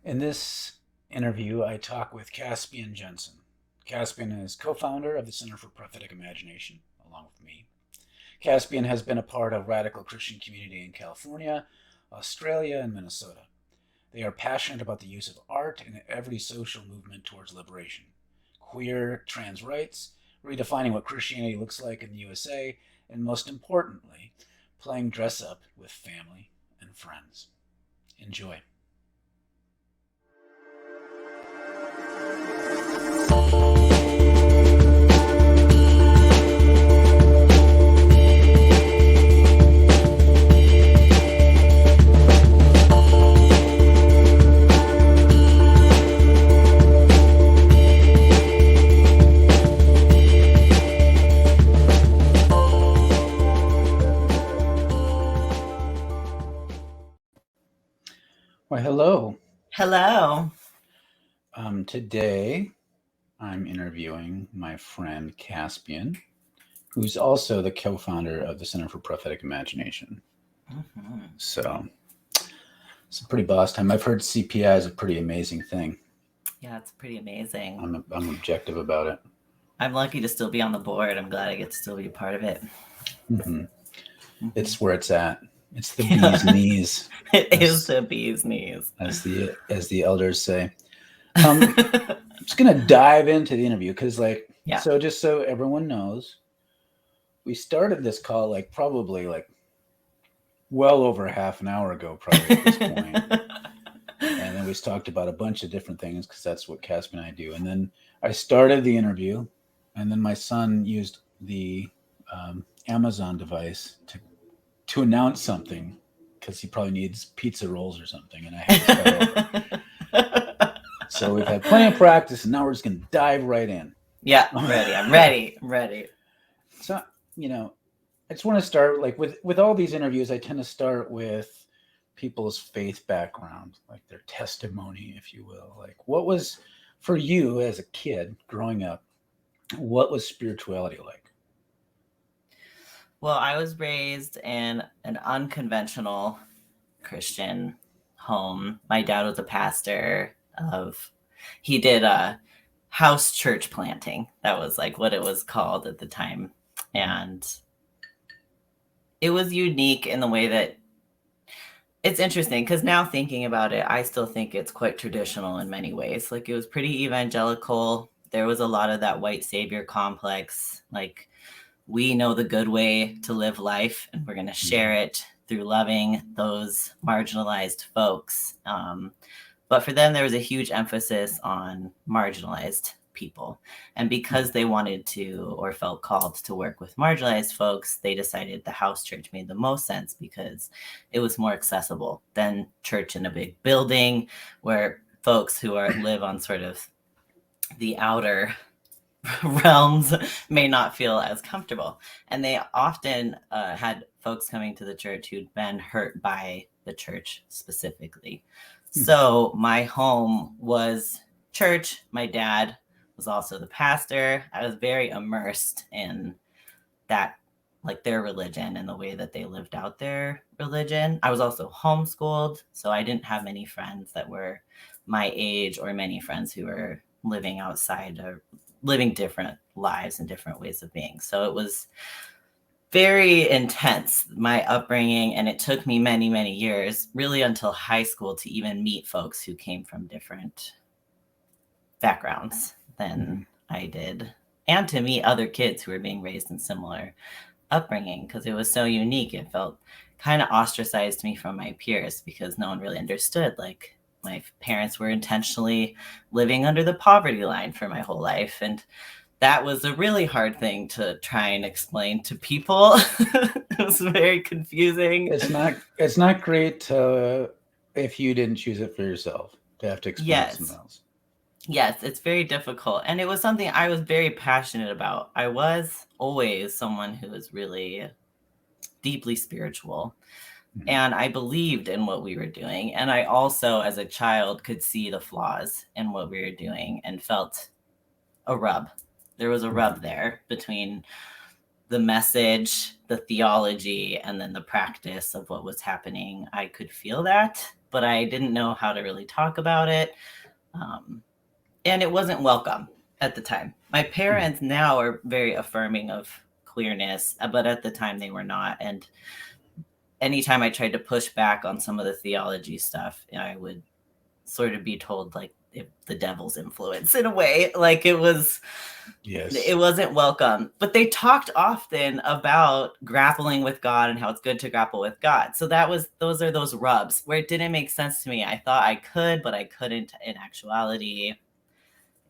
In this interview, I talk with Caspian Jensen. Caspian is co founder of the Center for Prophetic Imagination, along with me. Caspian has been a part of radical Christian community in California, Australia, and Minnesota. They are passionate about the use of art in every social movement towards liberation, queer, trans rights, redefining what Christianity looks like in the USA, and most importantly, playing dress up with family and friends. Enjoy. Well, hello. Hello. Today I'm interviewing my friend Caspian, who's also the co founder of the Center for Prophetic Imagination. So it's a pretty boss time. I've heard CPI is a pretty amazing thing. Yeah, it's pretty amazing. I'm objective about it. I'm lucky to still be on the board. I'm glad I get to still be a part of it. It's where it's at. It's the bee's knees. It is the bee's knees, as the elders say. I'm just gonna dive into the interview because, so just so everyone knows, we started this call probably well over half an hour ago, probably at this point. And then we talked about a bunch of different things because that's what Caspian and I do. And then I started the interview, and then my son used the Amazon device to announce something because he probably needs pizza rolls or something, and I had to start over. So we've had plenty of practice, and now we're just going to dive right in. Yeah, I'm ready. So, I just want to start with all these interviews. I tend to start with people's faith background, like their testimony, if you will. Like, what was for you as a kid growing up? What was spirituality like? Well, I was raised in an unconventional Christian home. My dad was a pastor he did a house church planting. That was what it was called at the time. And it was unique in the way that it's interesting because now thinking about it, I still think it's quite traditional in many ways. It was pretty evangelical. There was a lot of that white savior complex. We know the good way to live life, and we're going to share it through loving those marginalized folks. But for them, there was a huge emphasis on marginalized people. And because they wanted to or felt called to work with marginalized folks, they decided the house church made the most sense because it was more accessible than church in a big building where folks who live on sort of the outer realms may not feel as comfortable. And they often had folks coming to the church who'd been hurt by the church specifically. So my home was church. My dad was also the pastor. I was very immersed in that, their religion and the way that they lived out their religion. I was also homeschooled, so I didn't have many friends that were my age or many friends who were living outside or living different lives and different ways of being. So it was very intense, my upbringing, and it took me many, many years, really until high school, to even meet folks who came from different backgrounds than I did, and to meet other kids who were being raised in similar upbringing, because it was so unique. It felt kind of ostracized me from my peers because no one really understood. My parents were intentionally living under the poverty line for my whole life, and that was a really hard thing to try and explain to people. It was very confusing. It's not great if you didn't choose it for yourself to have to explain it to someone else. Yes, it's very difficult. And it was something I was very passionate about. I was always someone who was really deeply spiritual. And I believed in what we were doing. And I also, as a child, could see the flaws in what we were doing and felt a rub. There was a rub there between the message, the theology, and then the practice of what was happening. I could feel that. but I didn't know how to really talk about it. And it wasn't welcome at the time. My parents now are very affirming of queerness, but at the time they were not. And anytime I tried to push back on some of the theology stuff, I would sort of be told like the devil's influence in a way. Like it wasn't welcome. But they talked often about grappling with God and how it's good to grapple with God. So those are those rubs where it didn't make sense to me. I thought I could, but I couldn't in actuality.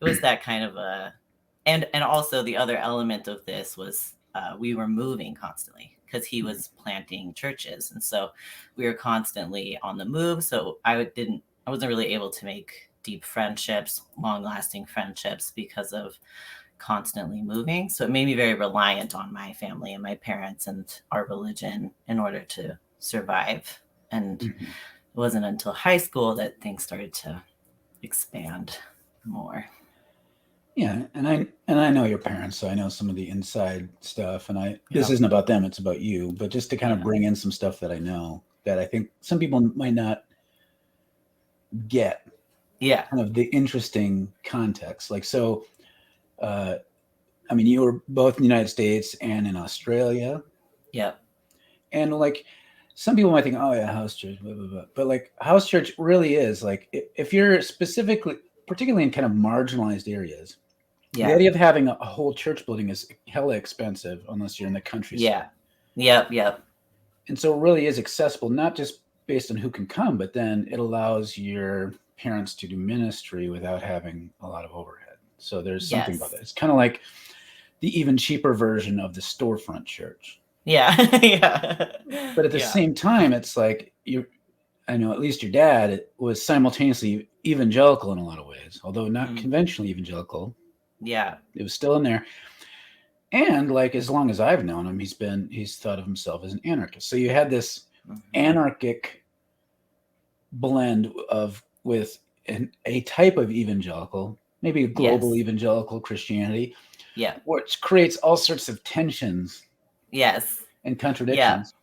It was that kind of and also the other element of this was we were moving constantly because he was planting churches, and so we were constantly on the move. So I wasn't really able to make deep friendships, long-lasting friendships, because of constantly moving. So it made me very reliant on my family and my parents and our religion in order to survive. And it wasn't until high school that things started to expand more. Yeah, and I know your parents, so I know some of the inside stuff, and this isn't about them, it's about you, but just to kind of bring in some stuff that I know that I think some people might not get. Yeah. Kind of the interesting context. Like, so I mean, you were both in the United States and in Australia. Yep. And like some people might think, oh yeah, house church, blah, blah, blah. But like house church really is like if you're particularly in kind of marginalized areas, the idea of having a whole church building is hella expensive unless you're in the countryside. Yep. And so it really is accessible, not just based on who can come, but then it allows your parents to do ministry without having a lot of overhead. So there's something about that. It's kind of like the even cheaper version of the storefront church. Yeah. But at the same time, it's like I know at least your dad was simultaneously evangelical in a lot of ways, although not conventionally evangelical. Yeah. It was still in there. And like as long as I've known him, he's thought of himself as an anarchist. So you had this anarchic blend with a type of evangelical, maybe a global evangelical Christianity, which creates all sorts of tensions, and contradictions.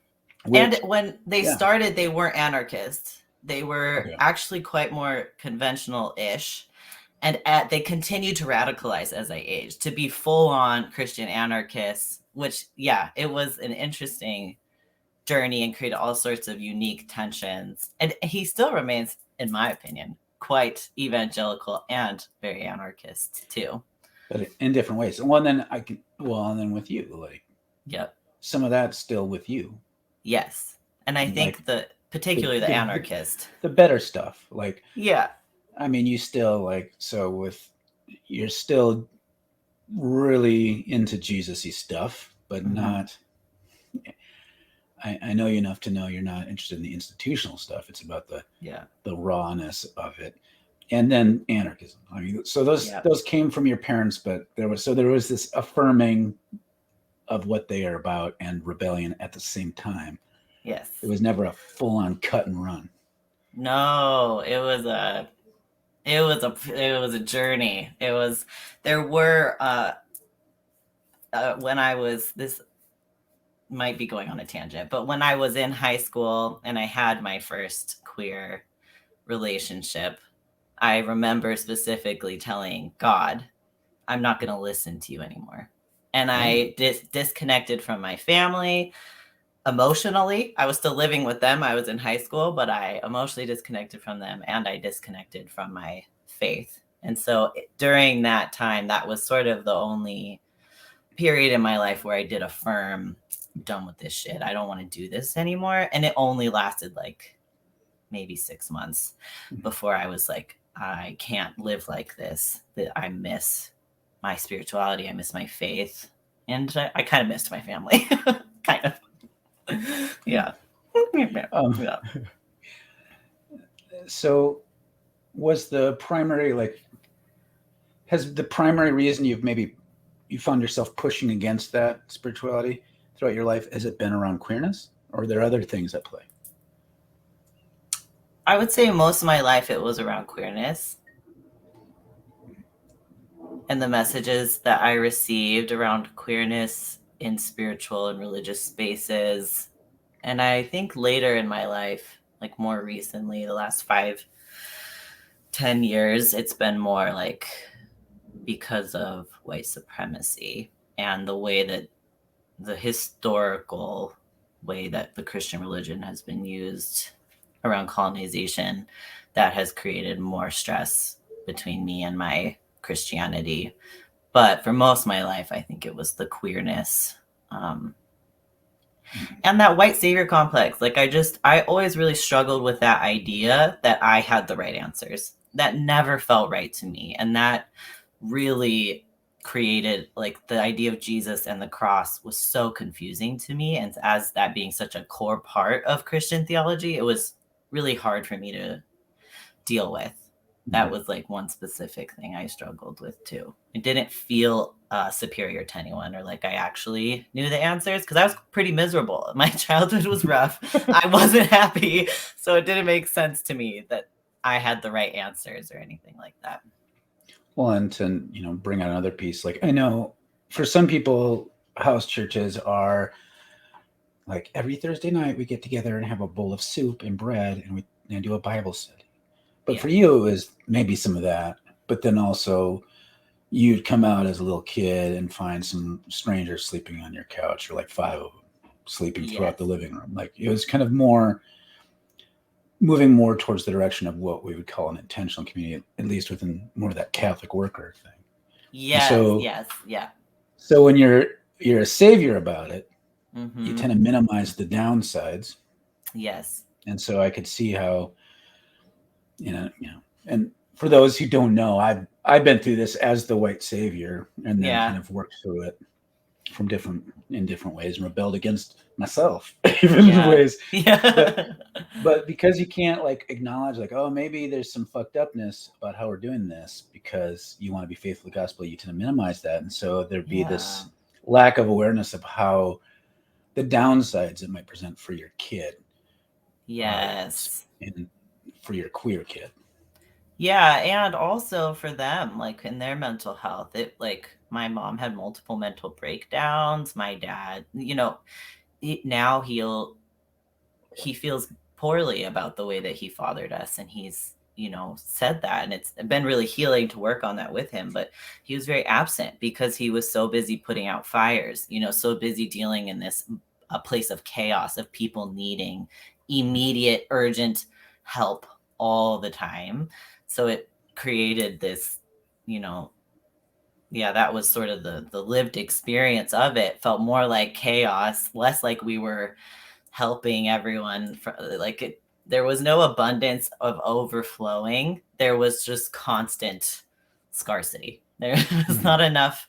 And when they started, they weren't anarchists. They were actually quite more conventional-ish. And they continued to radicalize as I aged to be full-on Christian anarchists, which, it was an interesting journey and created all sorts of unique tensions. And he still remains, in my opinion, quite evangelical and very anarchist too. But in different ways. And then and then with you, like, some of that's still with you. Yes. And I think particularly the anarchist. The better stuff. Like, I mean, you still like, you're still really into Jesus-y stuff, but not, I know you enough to know you're not interested in the institutional stuff. It's about the rawness of it. And then anarchism. I mean, so those came from your parents, but there was this affirming of what they are about and rebellion at the same time. Yes. It was never a full-on cut and run. No, it was a journey. There were when I was, this might be going on a tangent, but when I was in high school and I had my first queer relationship, I remember specifically telling God, I'm not going to listen to you anymore. And I disconnected from my family emotionally. I was still living with them. I was in high school, but I emotionally disconnected from them, and I disconnected from my faith. And so during that time, that was sort of the only period in my life where I did affirm, I'm done with this shit. I don't want to do this anymore. And it only lasted like maybe 6 months before I was like, I can't live like this. That I miss my spirituality. I miss my faith. And I kind of missed my family. Kind of. Yeah. So was the primary, has the primary reason you found yourself pushing against that spirituality throughout your life, has it been around queerness, or are there other things at play? I would say most of my life it was around queerness and the messages that I received around queerness in spiritual and religious spaces. And I think later in my life, like more recently, the last 5-10 years, it's been more like because of white supremacy and the way that the historical way that the Christian religion has been used around colonization, that has created more stress between me and my Christianity. But for most of my life, I think it was the queerness, and that white savior complex. Like I always really struggled with that idea that I had the right answers. That never felt right to me. And that really created, like, the idea of Jesus and the cross was so confusing to me. And as that being such a core part of Christian theology, it was really hard for me to deal with. That was like one specific thing I struggled with too. It didn't feel superior to anyone, or like I actually knew the answers, because I was pretty miserable. My childhood was rough. I wasn't happy. So it didn't make sense to me that I had the right answers or anything like that. Well, and to, bring out another piece, like, I know for some people, house churches are like every Thursday night we get together and have a bowl of soup and bread and do a Bible study. But for you, it was maybe some of that, but then also you'd come out as a little kid and find some strangers sleeping on your couch, or like 5 of them sleeping throughout the living room. Like, it was kind of more moving more towards the direction of what we would call an intentional community, at least within more of that Catholic worker thing. Yes. So when you're a savior about it, you tend to minimize the downsides. Yes. And so I could see how, and for those who don't know, I've been through this as the white savior, and then kind of worked through it in different ways, and rebelled against myself even in ways. But because you can't like acknowledge, like, oh, maybe there's some fucked upness about how we're doing this, because you want to be faithful to the gospel, you tend to minimize that. And so there'd be this lack of awareness of how the downsides it might present for your kid. And for your queer kid. Yeah, and also for them, like in their mental health, like my mom had multiple mental breakdowns. My dad, now he feels poorly about the way that he fathered us, and he's said that, and it's been really healing to work on that with him. But he was very absent because he was so busy putting out fires, so busy dealing in this a place of chaos, of people needing immediate, urgent help all the time. So it created this, that was sort of the lived experience of it. Felt more like chaos, less like we were helping everyone. There was no abundance of overflowing. There was just constant scarcity. There was not enough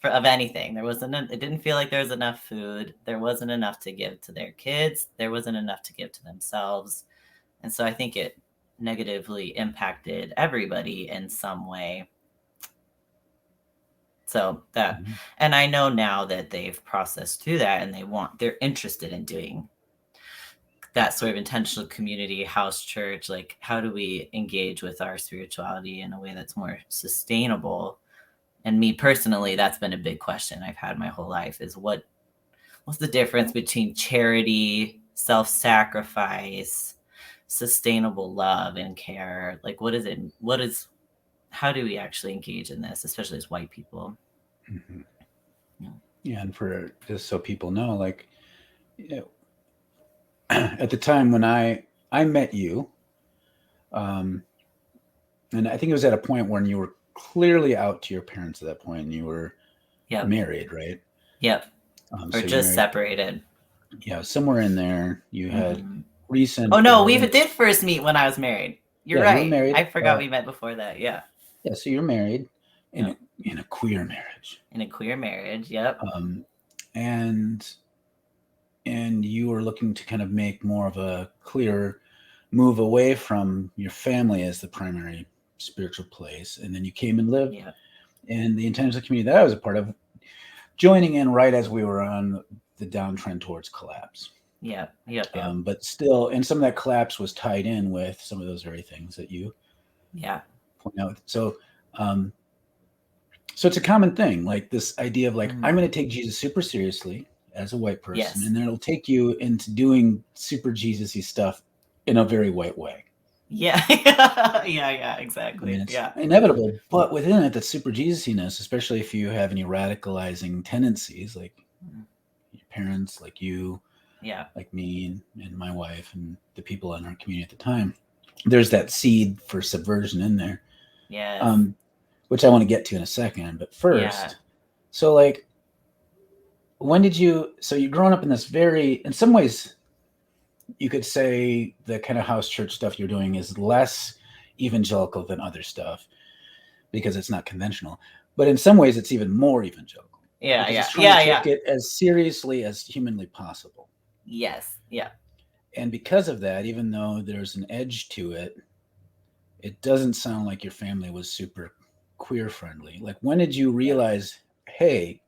of anything. It didn't feel like there was enough food. There wasn't enough to give to their kids. There wasn't enough to give to themselves. And so I think it negatively impacted everybody in some way. So that, and I know now that they've processed through that, and they're interested in doing that sort of intentional community, house church. Like, how do we engage with our spirituality in a way that's more sustainable? And me personally, that's been a big question I've had my whole life, is what's the difference between charity, self-sacrifice, sustainable love and care? Like, how do we actually engage in this, especially as white people? Yeah, and for just so people know, like, at the time when I met you, and I think it was at a point when you were clearly out to your parents at that point, and you were married, right? Yep. Or just separated. Yeah, somewhere in there you had recent. Oh no, we did first meet when I was married. You're right. You were married. I forgot we met before that. Yeah. Yeah, so you're married in a queer marriage. In a queer marriage, yep. And you were looking to kind of make more of a clear move away from your family as the primary spiritual place, and then you came and lived in the intentional community that I was a part of, joining in right as we were on the downtrend towards collapse. Yep. But still, and some of that collapse was tied in with some of those very things that you point out. So it's a common thing, like this idea of like, I'm going to take Jesus super seriously as a white person, and then it'll take you into doing super Jesus-y stuff in a very white way. Yeah. Yeah, I mean, exactly. it's Yeah. inevitable, but within it, that super Jesusiness, especially if you have any radicalizing tendencies, like your parents, like you, Yeah. like me, and my wife, and the people in our community at the time, there's that seed for subversion in there, Yes. um, which I want to get to in a second. But Yeah. first, so like, when did you? So you're growing up in this very, in some ways, you could say the kind of house church stuff you're doing is less evangelical than other stuff because it's not conventional. But in some ways, it's even more evangelical Yeah. because Yeah. it's trying to Yeah. take Yeah. it as seriously as humanly possible. Yes. Yeah. And because of that, even though there's an edge to it, it doesn't sound like your family was super queer friendly. Like, when did you Yeah. realize, hey,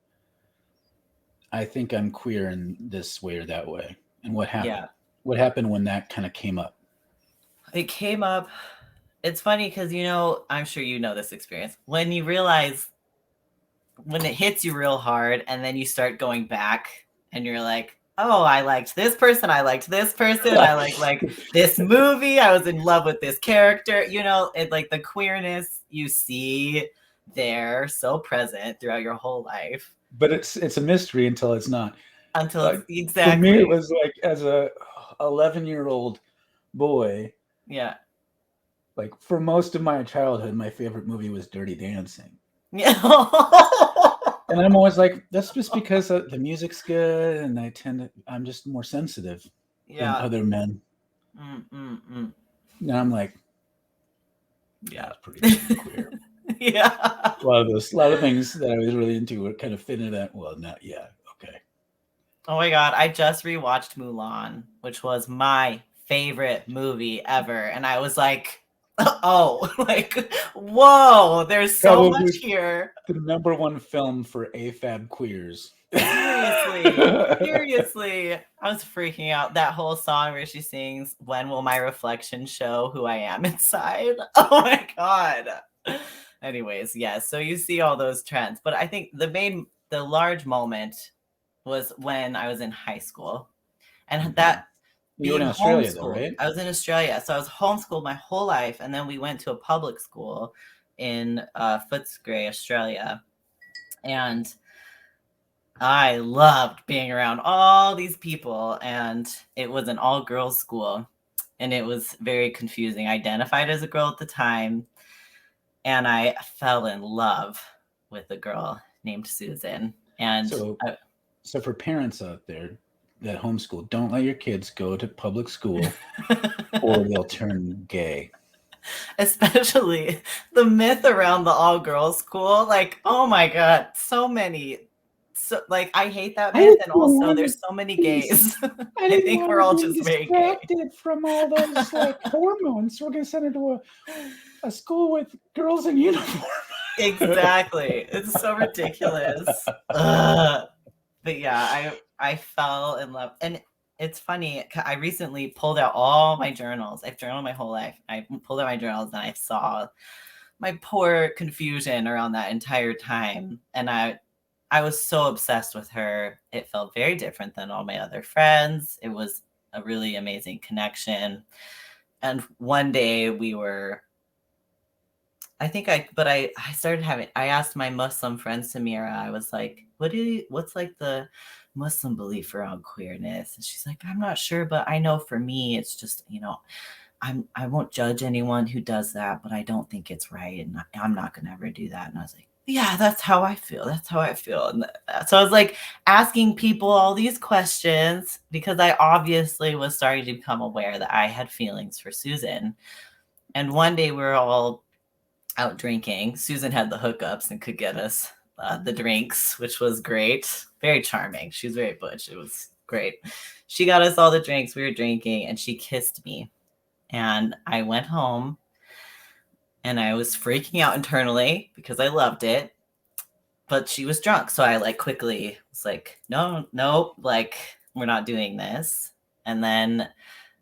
I think I'm queer in this way or that way? And what happened? Yeah. What happened when that kind of came up? It came up. It's funny because, I'm sure you know this experience. When you realize, when it hits you real hard and then you start going back and you're like, oh, I liked this person, I liked this person, I like this movie, I was in love with this character, it, like, the queerness you see there so present throughout your whole life But it's a mystery until it's not. until it's Like, for me, it exactly. was like, as a 11-year-old boy, Yeah. like, for most of my childhood, my favorite movie was Dirty Dancing. Yeah. And I'm always like, that's just because the music's good, and I'm just more sensitive than Yeah. other men. Mm. And I'm like, yeah, Yeah. it's pretty fucking queer. Yeah. A lot of things that I was really into were kind of fit into that. Well, not yet. Okay. Oh my God, I just rewatched Mulan, which was my favorite movie ever. And I was like, oh, like, whoa, there's so much Probably here. the number one film for AFAB queers. Seriously, seriously. I was freaking out. That whole song where she sings, "When will my reflection show who I am inside?" Oh my God. Anyways, yeah, so you see all those trends. But I think the large moment was when I was in high school. And that You were in being Australia, though, homeschooled, right? I was in Australia. So I was homeschooled my whole life. And then we went to a public school in Footscray, Australia. And I loved being around all these people. And it was an all girls school. And it was very confusing. I identified as a girl at the time. And I fell in love with a girl named Susan. And So for parents out there that homeschool, don't let your kids go to public school or they'll turn gay. especially the myth around the all girls school, like, oh my God, so many. So, like, I hate that myth, and also there's so many gays. I I didn't think want we're her all being just very gay. distracted from all those like hormones. So we're gonna send her to a school with girls in uniform. Exactly. It's so ridiculous. Ugh. But yeah, I fell in love. And it's funny, I recently pulled out all my journals. I've journaled my whole life. I pulled out my journals and I saw my poor confusion around that entire time. And I was so obsessed with her. It felt very different than all my other friends. It was a really amazing connection. And one day I started I asked my Muslim friend Samira, I was like, what's like the Muslim belief around queerness? And she's like, I'm not sure, but I know for me, it's just, I won't judge anyone who does that, but I don't think it's right. And I'm not going to ever do that. And I was like, yeah, that's how I feel. That's how I feel. And so I was like asking people all these questions because I obviously was starting to become aware that I had feelings for Susan. And one day we were all out drinking. Susan had the hookups and could get us the drinks, which was great. Very charming. She was very butch. It was great. She got us all the drinks. We were drinking and she kissed me. And I went home and I was freaking out internally because I loved it. But she was drunk. So I like quickly was like, no, like, we're not doing this. And then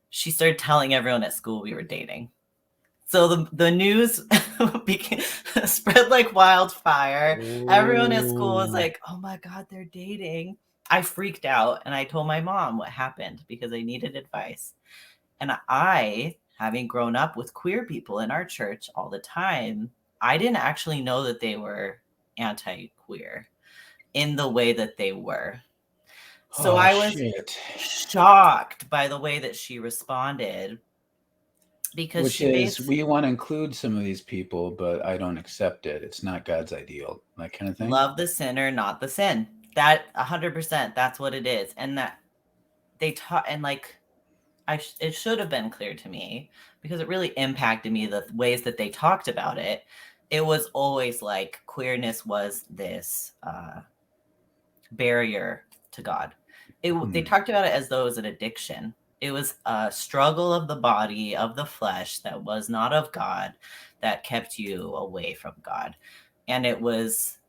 she started telling everyone at school we were dating. So the news spread like wildfire. Everyone at school was like, oh my God, they're dating. I freaked out and I told my mom what happened because I needed advice. And I, having grown up with queer people in our church all the time, I didn't actually know that they were anti-queer in the way that they were. So I was shocked by the way that she responded, because which is, we want to include some of these people, but I don't accept it. It's not God's ideal, that kind of thing. Love the sinner, not the sin. That 100%, that's what it is. And that they taught, and like, it should have been clear to me, because it really impacted me, the ways that they talked about it. It was always like queerness was this barrier to God. They talked about it as though it was an addiction. It was a struggle of the body, of the flesh, that was not of God, that kept you away from God. And it was,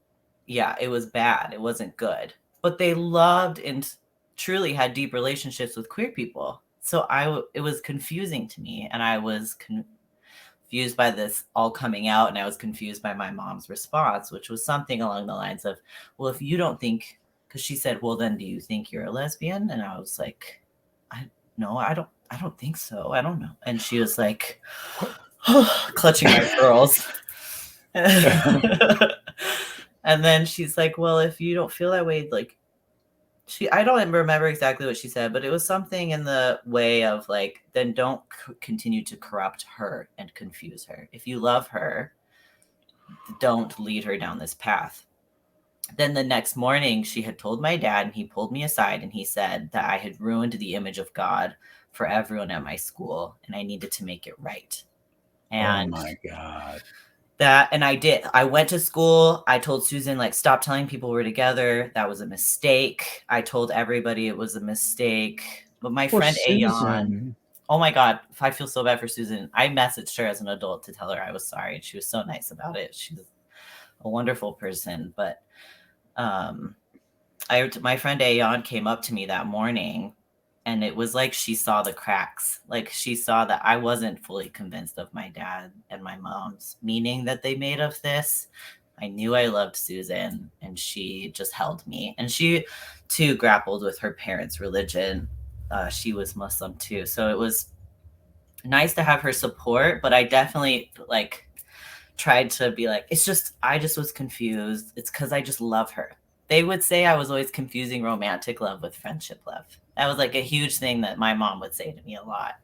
it was bad. It wasn't good. But they loved and truly had deep relationships with queer people. So it was confusing to me, and I was confused by this all coming out, and I was confused by my mom's response, which was something along the lines of, well, if you don't think, because she said, well, then do you think you're a lesbian? And I was like, no, I don't think so. I don't know. And she was like, clutching my pearls. And then she's like, well, if you don't feel that way, like, I don't remember exactly what she said, but it was something in the way of like, then don't continue to corrupt her and confuse her. If you love her, don't lead her down this path. Then the next morning, she had told my dad, and he pulled me aside, and he said that I had ruined the image of God for everyone at my school, and I needed to make it right. And oh my God. And I did. I went to school. I told Susan, like, stop telling people we're together. That was a mistake. I told everybody it was a mistake. But my friend Ayan, oh my God, I feel so bad for Susan. I messaged her as an adult to tell her I was sorry, and she was so nice about it. She's a wonderful person. But my friend Ayan came up to me that morning, and it was like she saw the cracks. Like, she saw that I wasn't fully convinced of my dad and my mom's meaning that they made of this. I knew I loved Susan, and she just held me. And she too grappled with her parents' religion. She was Muslim too. So it was nice to have her support, but I definitely tried to be like, I just was confused. It's because I just love her. They would say I was always confusing romantic love with friendship love. That was like a huge thing that my mom would say to me a lot.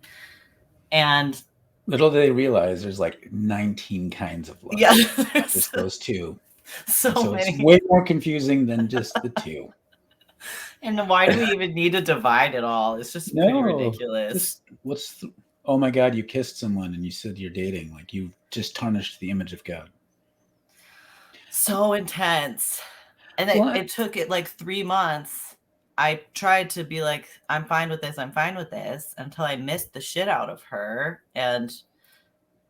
And little do they realize there's like 19 kinds of love. Yeah, not just those two. So many. It's way more confusing than just the two. And why do we even need to divide it all? It's just pretty ridiculous. Oh my God, you kissed someone and you said you're dating. Like, you just tarnished the image of God. So intense. And it took it like 3 months. I tried to be like, I'm fine with this, until I missed the shit out of her. And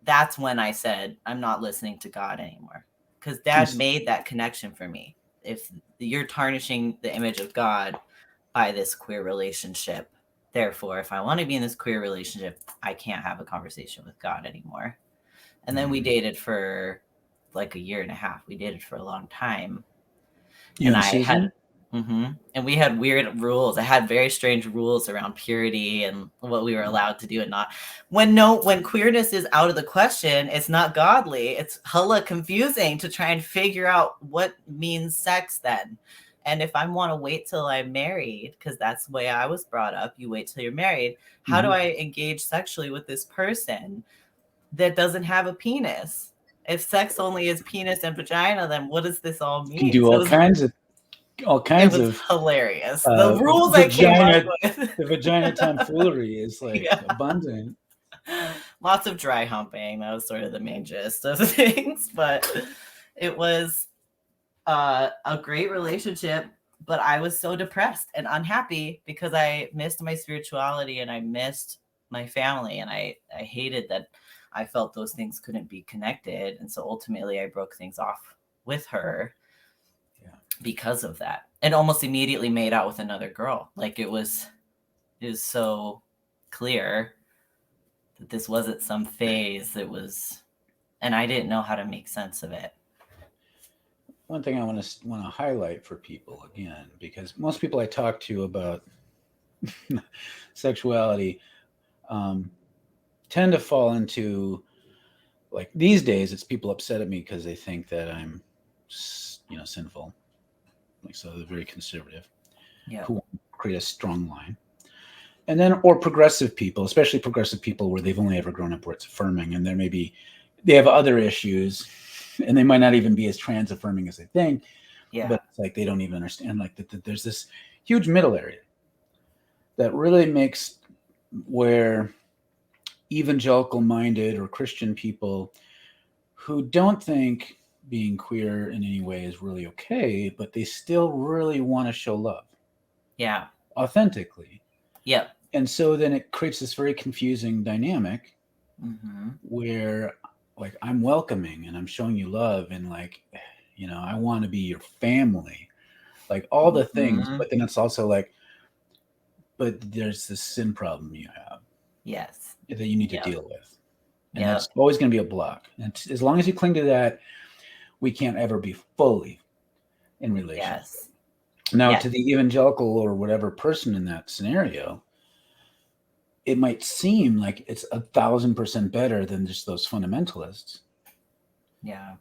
that's when I said, I'm not listening to God anymore. Because Dad made that connection for me. If you're tarnishing the image of God by this queer relationship, therefore, if I want to be in this queer relationship, I can't have a conversation with God anymore. And then we dated for like a year and a half. We dated for a long time. And Susan? And we had weird rules. I had very strange rules around purity and what we were allowed to do and not. When queerness is out of the question, it's not godly. It's hella confusing to try and figure out what means sex then. And if I want to wait till I'm married, because that's the way I was brought up, you wait till you're married. How do I engage sexually with this person that doesn't have a penis? If sex only is penis and vagina, then what does this all mean? You can do all kinds of it was hilarious. The rules I came up with. The vagina tomfoolery is like abundant. Lots of dry humping. That was sort of the main gist of things. But it was a great relationship. But I was so depressed and unhappy because I missed my spirituality and I missed my family. And I hated that I felt those things couldn't be connected. And so ultimately I broke things off with her. Because of that, and almost immediately made out with another girl. Like, it was so clear that this wasn't some phase. It was, and I didn't know how to make sense of it. One thing I want to highlight for people again, because most people I talk to about sexuality, tend to fall into, like, these days it's people upset at me because they think that I'm, sinful. Like, so they're very conservative, Yeah. who want to create a strong line. And then, or progressive people, especially progressive people where they've only ever grown up where it's affirming, and there maybe they have other issues, and they might not even be as trans affirming as they think. Yeah. But it's like they don't even understand, like, that there's this huge middle area that really makes, where evangelical minded or Christian people who don't think being queer in any way is really okay, but they still really want to show love. Yeah. Authentically. Yep. And so then it creates this very confusing dynamic, mm-hmm. where, like, I'm welcoming and I'm showing you love, and, like, I want to be your family, like all the things, but then it's also like, but there's this sin problem you have. Yes. That you need to deal with. And that's always going to be a block. And as long as you cling to that, we can't ever be fully in relationship. Yes. Now, to the evangelical or whatever person in that scenario, it might seem like it's 1,000% better than just those fundamentalists. Yeah.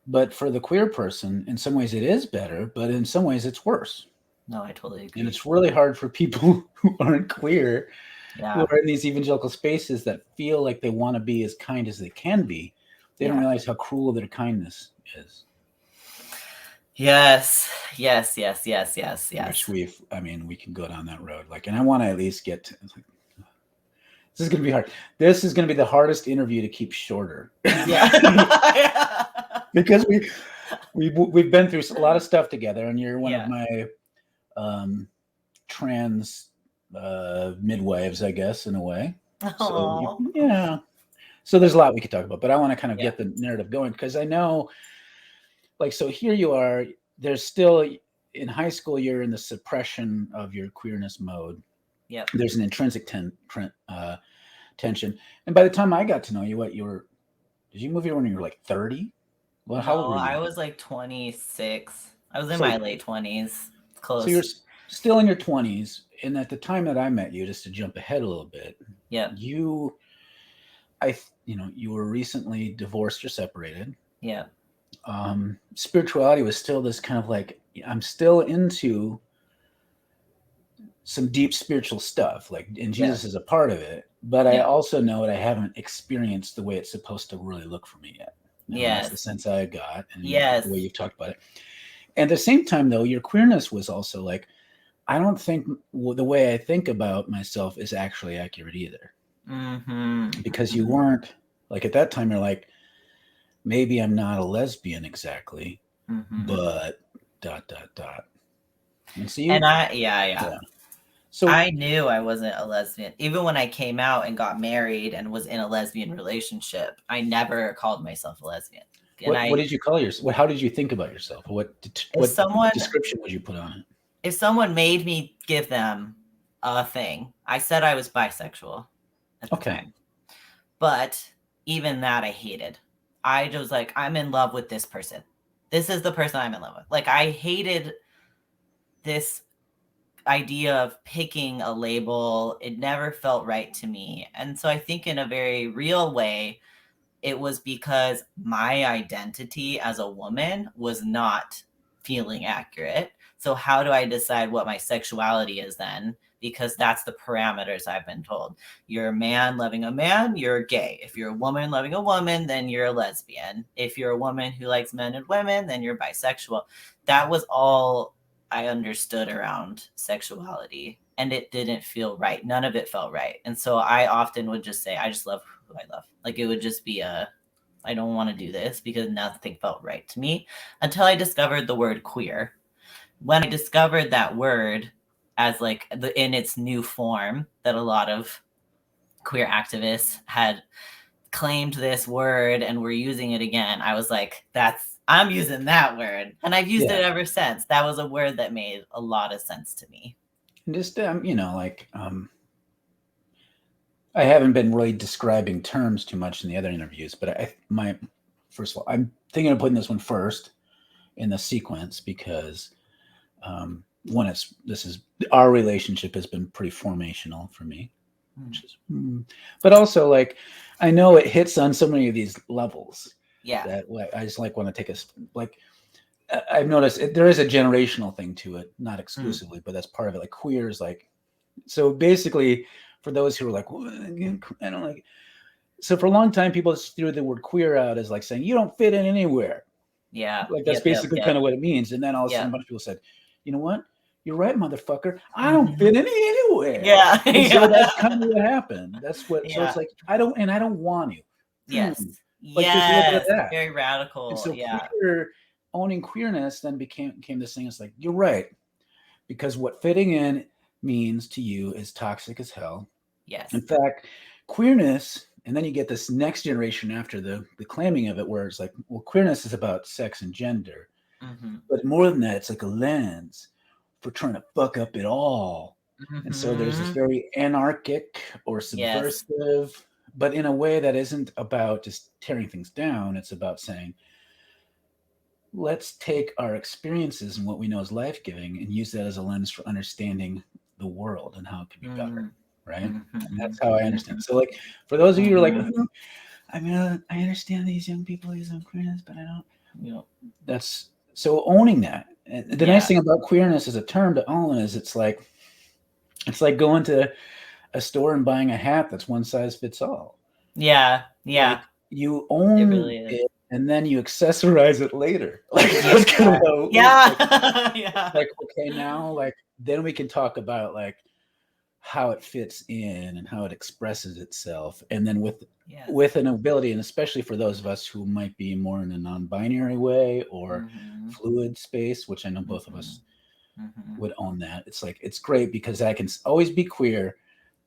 But for the queer person, in some ways it is better, but in some ways it's worse. No, I totally agree. And it's really hard for people who aren't queer, who are in these evangelical spaces, that feel like they want to be as kind as they can be. They don't realize how cruel their kindness is. Yes. Which we can go down that road. Like, and I want to at least get to, like, this is going to be hard. This is going to be the hardest interview to keep shorter. Yeah. Because we've been through a lot of stuff together, and you're one of my trans midwives, I guess, in a way. So so there's a lot we could talk about, but I want to kind of get the narrative going, because I know, like, so here you are, there's still, in high school, you're in the suppression of your queerness mode. Yep. There's an intrinsic tension. And by the time I got to know you, did you move here when you were like 30? Well, how old were you? I was like 26. I was in my late 20s. Close. So you're still in your 20s. And at the time that I met you, just to jump ahead a little bit, you were recently divorced or separated. Yeah. Spirituality was still this kind of like, I'm still into some deep spiritual stuff, like, and Jesus is a part of it, but I also know that I haven't experienced the way it's supposed to really look for me yet. That's the sense I got, and the way you've talked about it. And at the same time, though, your queerness was also like, I don't think the way I think about myself is actually accurate either. Because you weren't, like, at that time, you're like, maybe I'm not a lesbian exactly, but ... And so so I knew I wasn't a lesbian. Even when I came out and got married and was in a lesbian relationship, I never called myself a lesbian. What did you call yourself? How did you think about yourself? What description would you put on it? If someone made me give them a thing, I said I was bisexual at the time. But even that I hated. I was like, I'm in love with this person. This is the person I'm in love with. Like, I hated this idea of picking a label. It never felt right to me. And so I think in a very real way, it was because my identity as a woman was not feeling accurate. So how do I decide what my sexuality is then? Because that's the parameters I've been told. You're a man loving a man, you're gay. If you're a woman loving a woman, then you're a lesbian. If you're a woman who likes men and women, then you're bisexual. That was all I understood around sexuality, and it didn't feel right. None of it felt right. And so I often would just say, I just love who I love. Like, it would just be I don't want to do this because nothing felt right to me, until I discovered the word queer. When I discovered that word as like in its new form, that a lot of queer activists had claimed this word and were using it again, I was like, I'm using that word. And I've used it ever since. That was a word that made a lot of sense to me. And just, I haven't been really describing terms too much in the other interviews, but first of all, I'm thinking of putting this one first in the sequence because our relationship has been pretty formational for me. which is, but also like, I know it hits on so many of these levels. Yeah. That like, I just like want to take like, I've noticed there is a generational thing to it, not exclusively, but that's part of it. Like queer is like, so basically for those who are like, I don't like, so for a long time, people threw the word queer out as like saying, you don't fit in anywhere. Yeah. Like that's basically kind of what it means. And then all of a sudden a bunch of people said, you know what? You're right, motherfucker. I don't fit in anywhere. Yeah. And so that's kind of what happened. That's what, so it's like, I don't want to. Yes. Like there's a little bit of that. Very radical. And so queer, owning queerness then became this thing. It's like, you're right. Because what fitting in means to you is toxic as hell. Yes. In fact, queerness, and then you get this next generation after the claiming of it, where it's like, well, queerness is about sex and gender. But more than that, it's like a lens for trying to fuck up it all. And so there's this very anarchic or subversive, but in a way that isn't about just tearing things down. It's about saying, let's take our experiences and what we know is life-giving and use that as a lens for understanding the world and how it can be better. Right. And that's how I understand. So like, for those of you who are like, I mean, I understand these young people use queerness, but I don't, you know, that's so owning that. And the nice thing about queerness as a term to own is it's like going to a store and buying a hat that's one size fits all. Yeah. Yeah. Like, you own it and then you accessorize it later. Like that's kind of how like, okay, now like then we can talk about like how it fits in and how it expresses itself, and then with an ability, and especially for those of us who might be more in a non-binary way or fluid space, which I know both of us would own that. It's like, it's great because I can always be queer,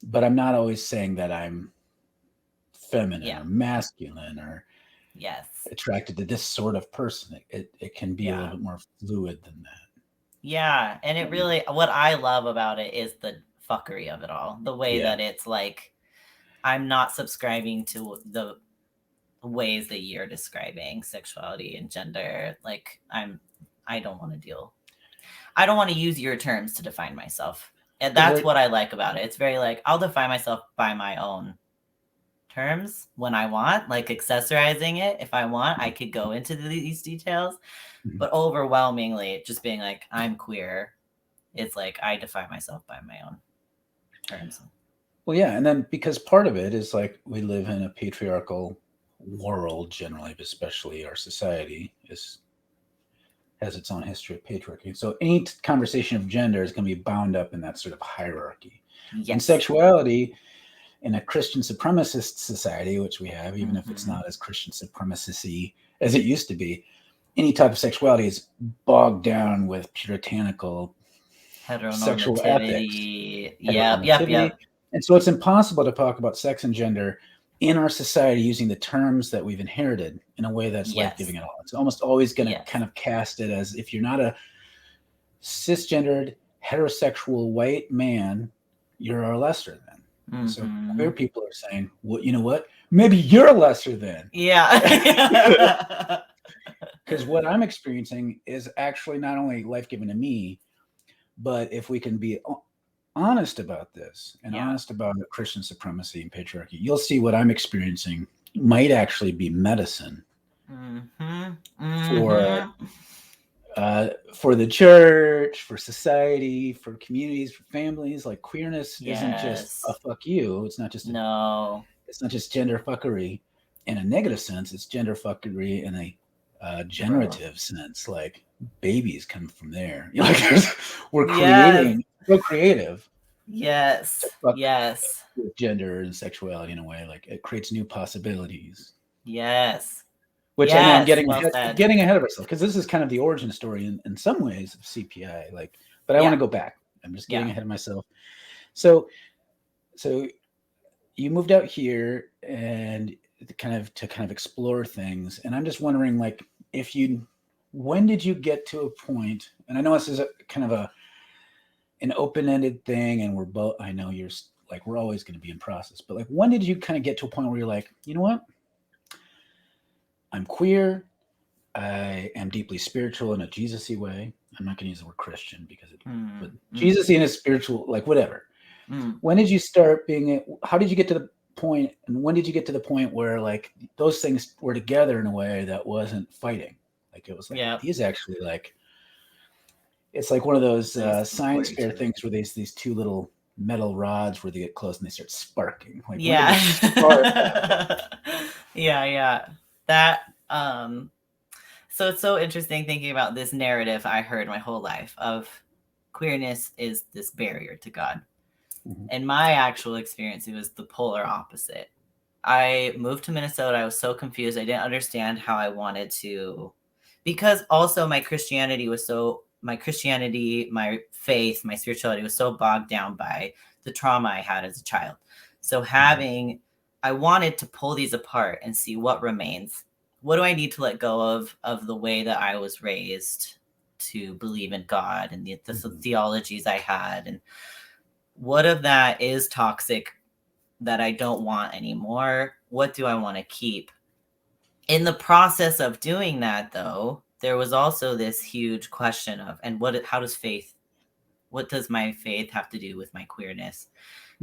but I'm not always saying that I'm feminine or masculine or attracted to this sort of person. It can be a little bit more fluid than that. Yeah. And it really, what I love about it is the fuckery of it all. The way that it's like, I'm not subscribing to the ways that you're describing sexuality and gender. Like I don't want to use your terms to define myself. And that's what I like about it. It's very like, I'll define myself by my own terms when I want, like accessorizing it. If I want, I could go into these details, but overwhelmingly just being like, I'm queer. It's like, I define myself by my own terms. Well, yeah. And then because part of it is like, we live in a patriarchal world generally, but especially our society has its own history of patriarchy. So any conversation of gender is going to be bound up in that sort of hierarchy. And sexuality in a Christian supremacist society, which we have, even if it's not as Christian supremacy as it used to be, any type of sexuality is bogged down with puritanical sexual ethics. Yep. And so it's impossible to talk about sex and gender in our society using the terms that we've inherited in a way that's life-giving at all. It's almost always going to kind of cast it as, if you're not a cisgendered heterosexual white man, you're a lesser than. So queer people are saying, well, you know what? Maybe you're a lesser than. Yeah. Because what I'm experiencing is actually not only life-giving to me, but if we can be honest about this and honest about Christian supremacy and patriarchy, you'll see what I'm experiencing might actually be medicine for the church, for society, for communities, for families. Like queerness isn't just a fuck you. It's not just it's not just gender fuckery in a negative sense. It's gender fuckery in a generative sense. Like babies come from there. You know, like we're creating. So creative. Yes. With gender and sexuality in a way, like it creates new possibilities. Yes. Which I know I'm getting ahead of ourselves, because this is kind of the origin story in some ways of CPI. Like, but I want to go back. I'm just getting ahead of myself. So you moved out here and to kind of explore things, and I'm just wondering, like, when did you get to a point? And I know this is kind of an open-ended thing, and I know you're like, we're always going to be in process, but like, when did you kind of get to a point where you're like, you know what? I'm queer. I am deeply spiritual in a Jesus-y way. I'm not going to use the word Christian because but Jesus-y in a spiritual, like whatever. When did you start being? How did you get to the point, and when did you get to the point where like those things were together in a way that wasn't fighting? Like it was like these actually like. It's like one of those science fair things where these two little metal rods where they get close and they start sparking. Like when did it spark that? Yeah. That so it's so interesting thinking about this narrative I heard my whole life of queerness is this barrier to God. Mm-hmm. In my actual experience, it was the polar opposite. I moved to Minnesota. I was so confused. I didn't understand how I wanted to, because also my Christianity, my faith, my spirituality was so bogged down by the trauma I had as a child. So I wanted to pull these apart and see what remains. What do I need to let go of the way that I was raised to believe in God and the theologies I had, and what of that is toxic that I don't want anymore? What do I want to keep? In the process of doing that, though, there was also this huge question of, what does my faith have to do with my queerness?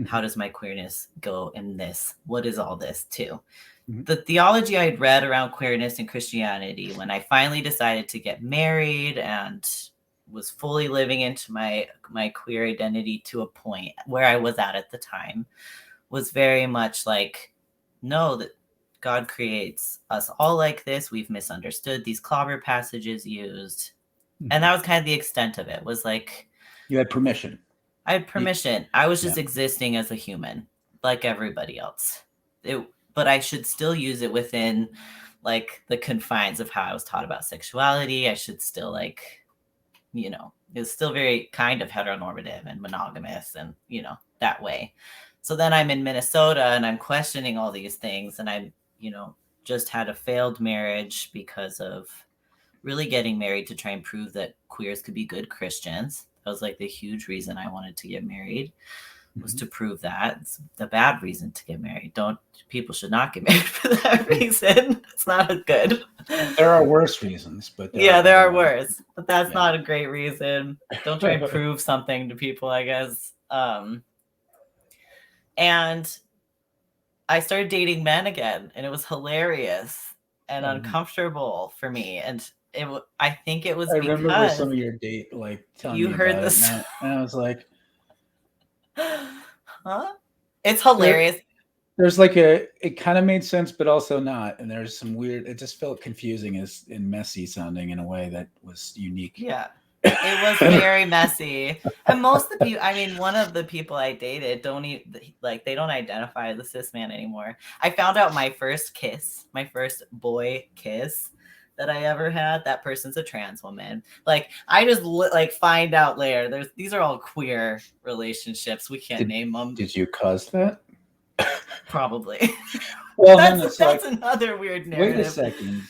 How does my queerness go in this? What is all this too? The theology I'd read around queerness and Christianity, when I finally decided to get married and was fully living into my queer identity to a point where I was at the time, was very much like, no, that God creates us all like this. We've misunderstood these clobber passages used. And that was kind of the extent of it, was like... You had permission. I had permission. I was just existing as a human, like everybody else. But I should still use it within like the confines of how I was taught about sexuality. I should still it's still very kind of heteronormative and monogamous and, that way. So then I'm in Minnesota and I'm questioning all these things, and I'm, just had a failed marriage because of really getting married to try and prove that queers could be good Christians. That was like the huge reason I wanted to get married, was to prove that. It's the bad reason to get married. People should not get married for that reason. It's not as good. There are worse reasons, but there are worse. But that's not a great reason. Don't try and prove something to people, I guess. And I started dating men again, and it was hilarious and uncomfortable for me. And I think it was I remember some of your date, like telling you me heard about this, it, and I was like, "Huh?" It's hilarious. There's like it kind of made sense, but also not. And there's some weird. It just felt confusing and messy sounding in a way that was unique. Yeah, it was very messy. And most of the people, one of the people I dated they don't identify as a cis man anymore. I found out my first boy kiss that I ever had, that person's a trans woman. Like, I just find out later. These are all queer relationships. We can't name them. Did you cause that? Probably. Well, that's another weird narrative. Wait a second.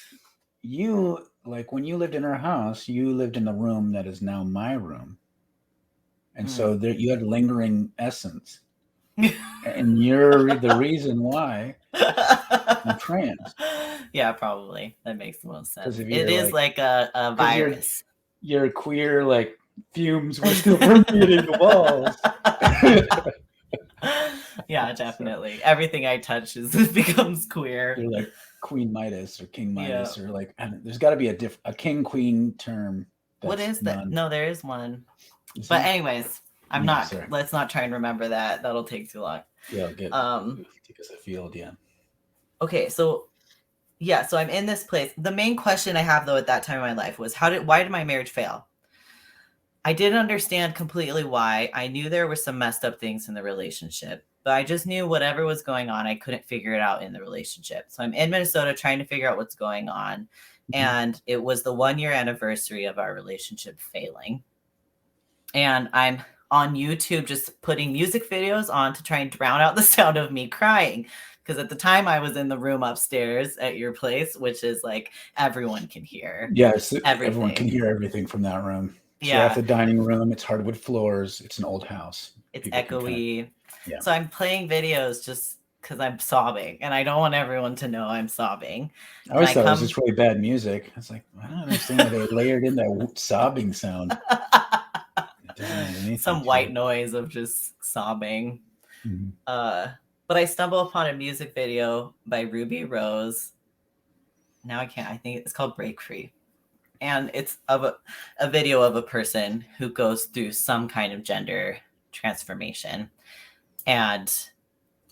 You, like, when you lived in our house, you lived in the room that is now my room, and so you had lingering essence, and you're the reason why I'm trans. Yeah, probably. That makes the most sense. It is like a virus. Your queer, like, fumes were still permeating the walls. Yeah, definitely. So, everything I touch becomes queer. You're like Queen Midas or King Midas, or like, there's got to be a king queen term. What is that? No, there is one. But anyways, let's not try and remember that. That'll take too long. Yeah, good. Take us afield, yeah. Okay, so I'm in this place. The main question I have, though, at that time in my life was, why did my marriage fail? I didn't understand completely why. I knew there were some messed up things in the relationship, but I just knew whatever was going on, I couldn't figure it out in the relationship. So I'm in Minnesota trying to figure out what's going on. And it was the 1-year anniversary of our relationship failing. And I'm on YouTube just putting music videos on to try and drown out the sound of me crying. Because at the time I was in the room upstairs at your place, which is like everyone can hear. Yes, everyone can hear everything from that room. So at the dining room, it's hardwood floors. It's an old house. It's echoey. So I'm playing videos just because I'm sobbing, and I don't want everyone to know I'm sobbing. I always thought it was just really bad music. I was like, I don't understand why they layered in that sobbing sound. some white noise of just sobbing. Mm-hmm. But I stumbled upon a music video by Ruby Rose. Now I think it's called Break Free. And it's of a video of a person who goes through some kind of gender transformation. And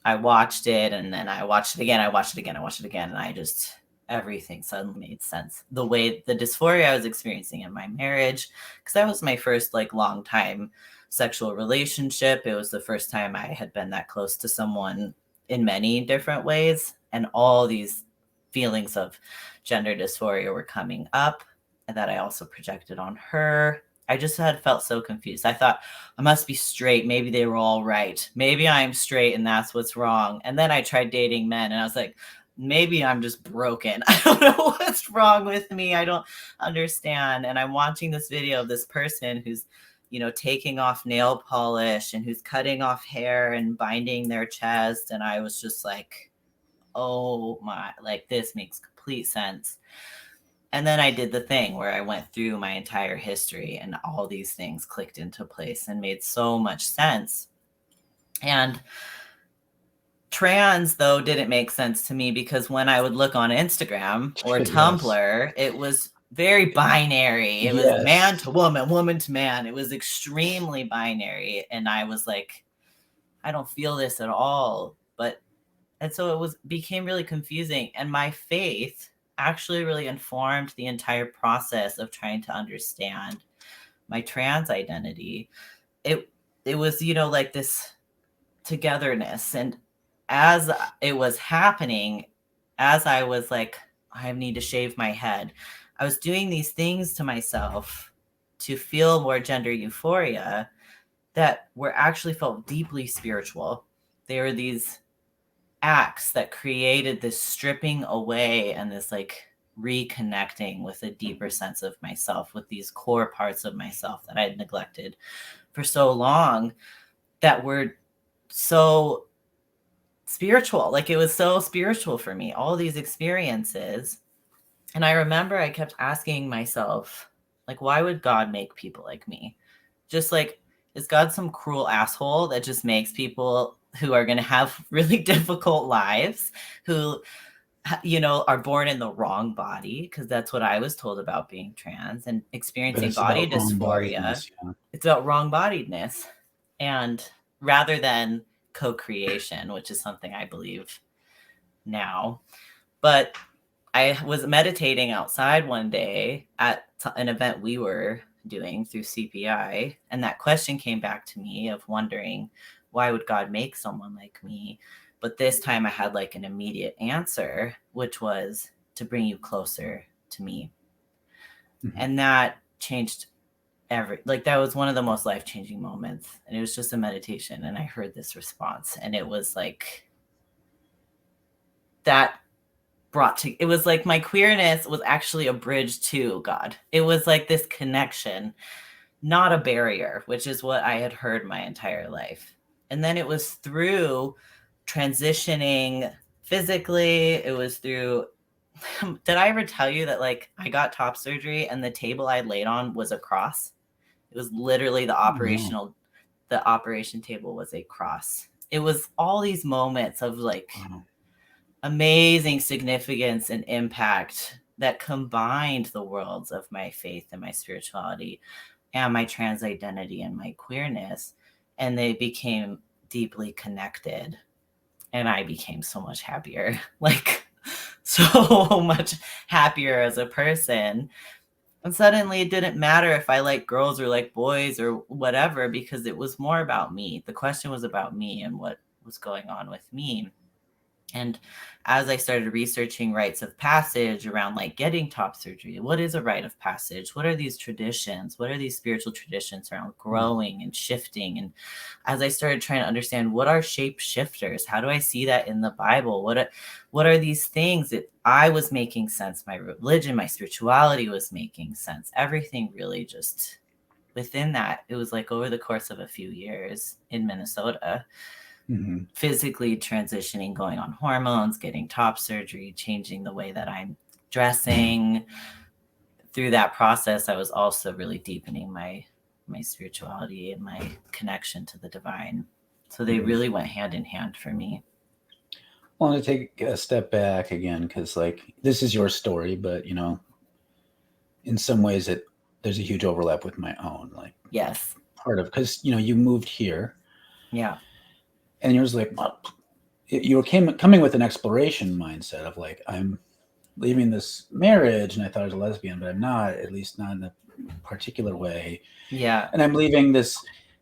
I watched it, and then I watched it again, and everything suddenly made sense. The way the dysphoria I was experiencing in my marriage, because that was my first long time sexual relationship. It was the first time I had been that close to someone in many different ways. And all these feelings of gender dysphoria were coming up, and that I also projected on her. I just had felt so confused. I thought, I must be straight. Maybe they were all right. Maybe I'm straight and that's what's wrong. And then I tried dating men, and I was like, maybe I'm just broken. I don't know what's wrong with me. I don't understand. And I'm watching this video of this person who's, taking off nail polish and who's cutting off hair and binding their chest. And I was just like, oh my, this makes complete sense. And then I did the thing where I went through my entire history, and all these things clicked into place and made so much sense. And trans, though, didn't make sense to me, because when I would look on Instagram or Tumblr, it was very binary. It was man to woman, woman to man. It was extremely binary. And I was like, I don't feel this at all. And so became really confusing. And my faith actually really informed the entire process of trying to understand my trans identity. It was, this togetherness. And as it was happening, as I was like, I need to shave my head, I was doing these things to myself to feel more gender euphoria that were actually felt deeply spiritual. They were these acts that created this stripping away and this reconnecting with a deeper sense of myself, with these core parts of myself that I had neglected for so long, that were so spiritual. It was so spiritual for me, all these experiences. And I remember I kept asking myself, why would God make people like me? Just is God some cruel asshole that just makes people who are going to have really difficult lives, who, are born in the wrong body? Because that's what I was told about being trans and experiencing body dysphoria. It's about wrong-bodiedness. And rather than co-creation, which is something I believe now. But I was meditating outside one day at an event we were doing through CPI, and that question came back to me of wondering, why would God make someone like me? But this time I had an immediate answer, which was to bring you closer to me. Mm-hmm. And that changed that was one of the most life-changing moments. And it was just a meditation, and I heard this response, and it was that it was my queerness was actually a bridge to God. It was this connection, not a barrier, which is what I had heard my entire life. And then it was through transitioning physically. It was through, did I ever tell you that I got top surgery and the table I laid on was a cross? It was literally the operation table was a cross. It was all these moments of amazing significance and impact that combined the worlds of my faith and my spirituality and my trans identity and my queerness. And they became deeply connected. And I became so much happier, so much happier as a person. And suddenly it didn't matter if I like girls or like boys or whatever, because it was more about me. The question was about me and what was going on with me. And as I started researching rites of passage around getting top surgery, what is a rite of passage? What are these traditions? What are these spiritual traditions around growing and shifting? And as I started trying to understand, what are shape shifters? How do I see that in the Bible? What are these things that I was making sense? My religion, my spirituality was making sense. Everything really just within that. It was over the course of a few years in Minnesota. Mm-hmm. Physically transitioning, going on hormones, getting top surgery, changing the way that I'm dressing. Through that process, I was also really deepening my my spirituality and my connection to the divine. So they really went hand in hand for me. I want to take a step back again, because like this is your story, but you know, in some ways there's a huge overlap with my own. Like, yes, part of, because you know, you moved here, and yours like, you were coming with an exploration mindset of like, I'm leaving this marriage, and I thought I was a lesbian, but I'm not, at least not in a particular way. And I'm leaving this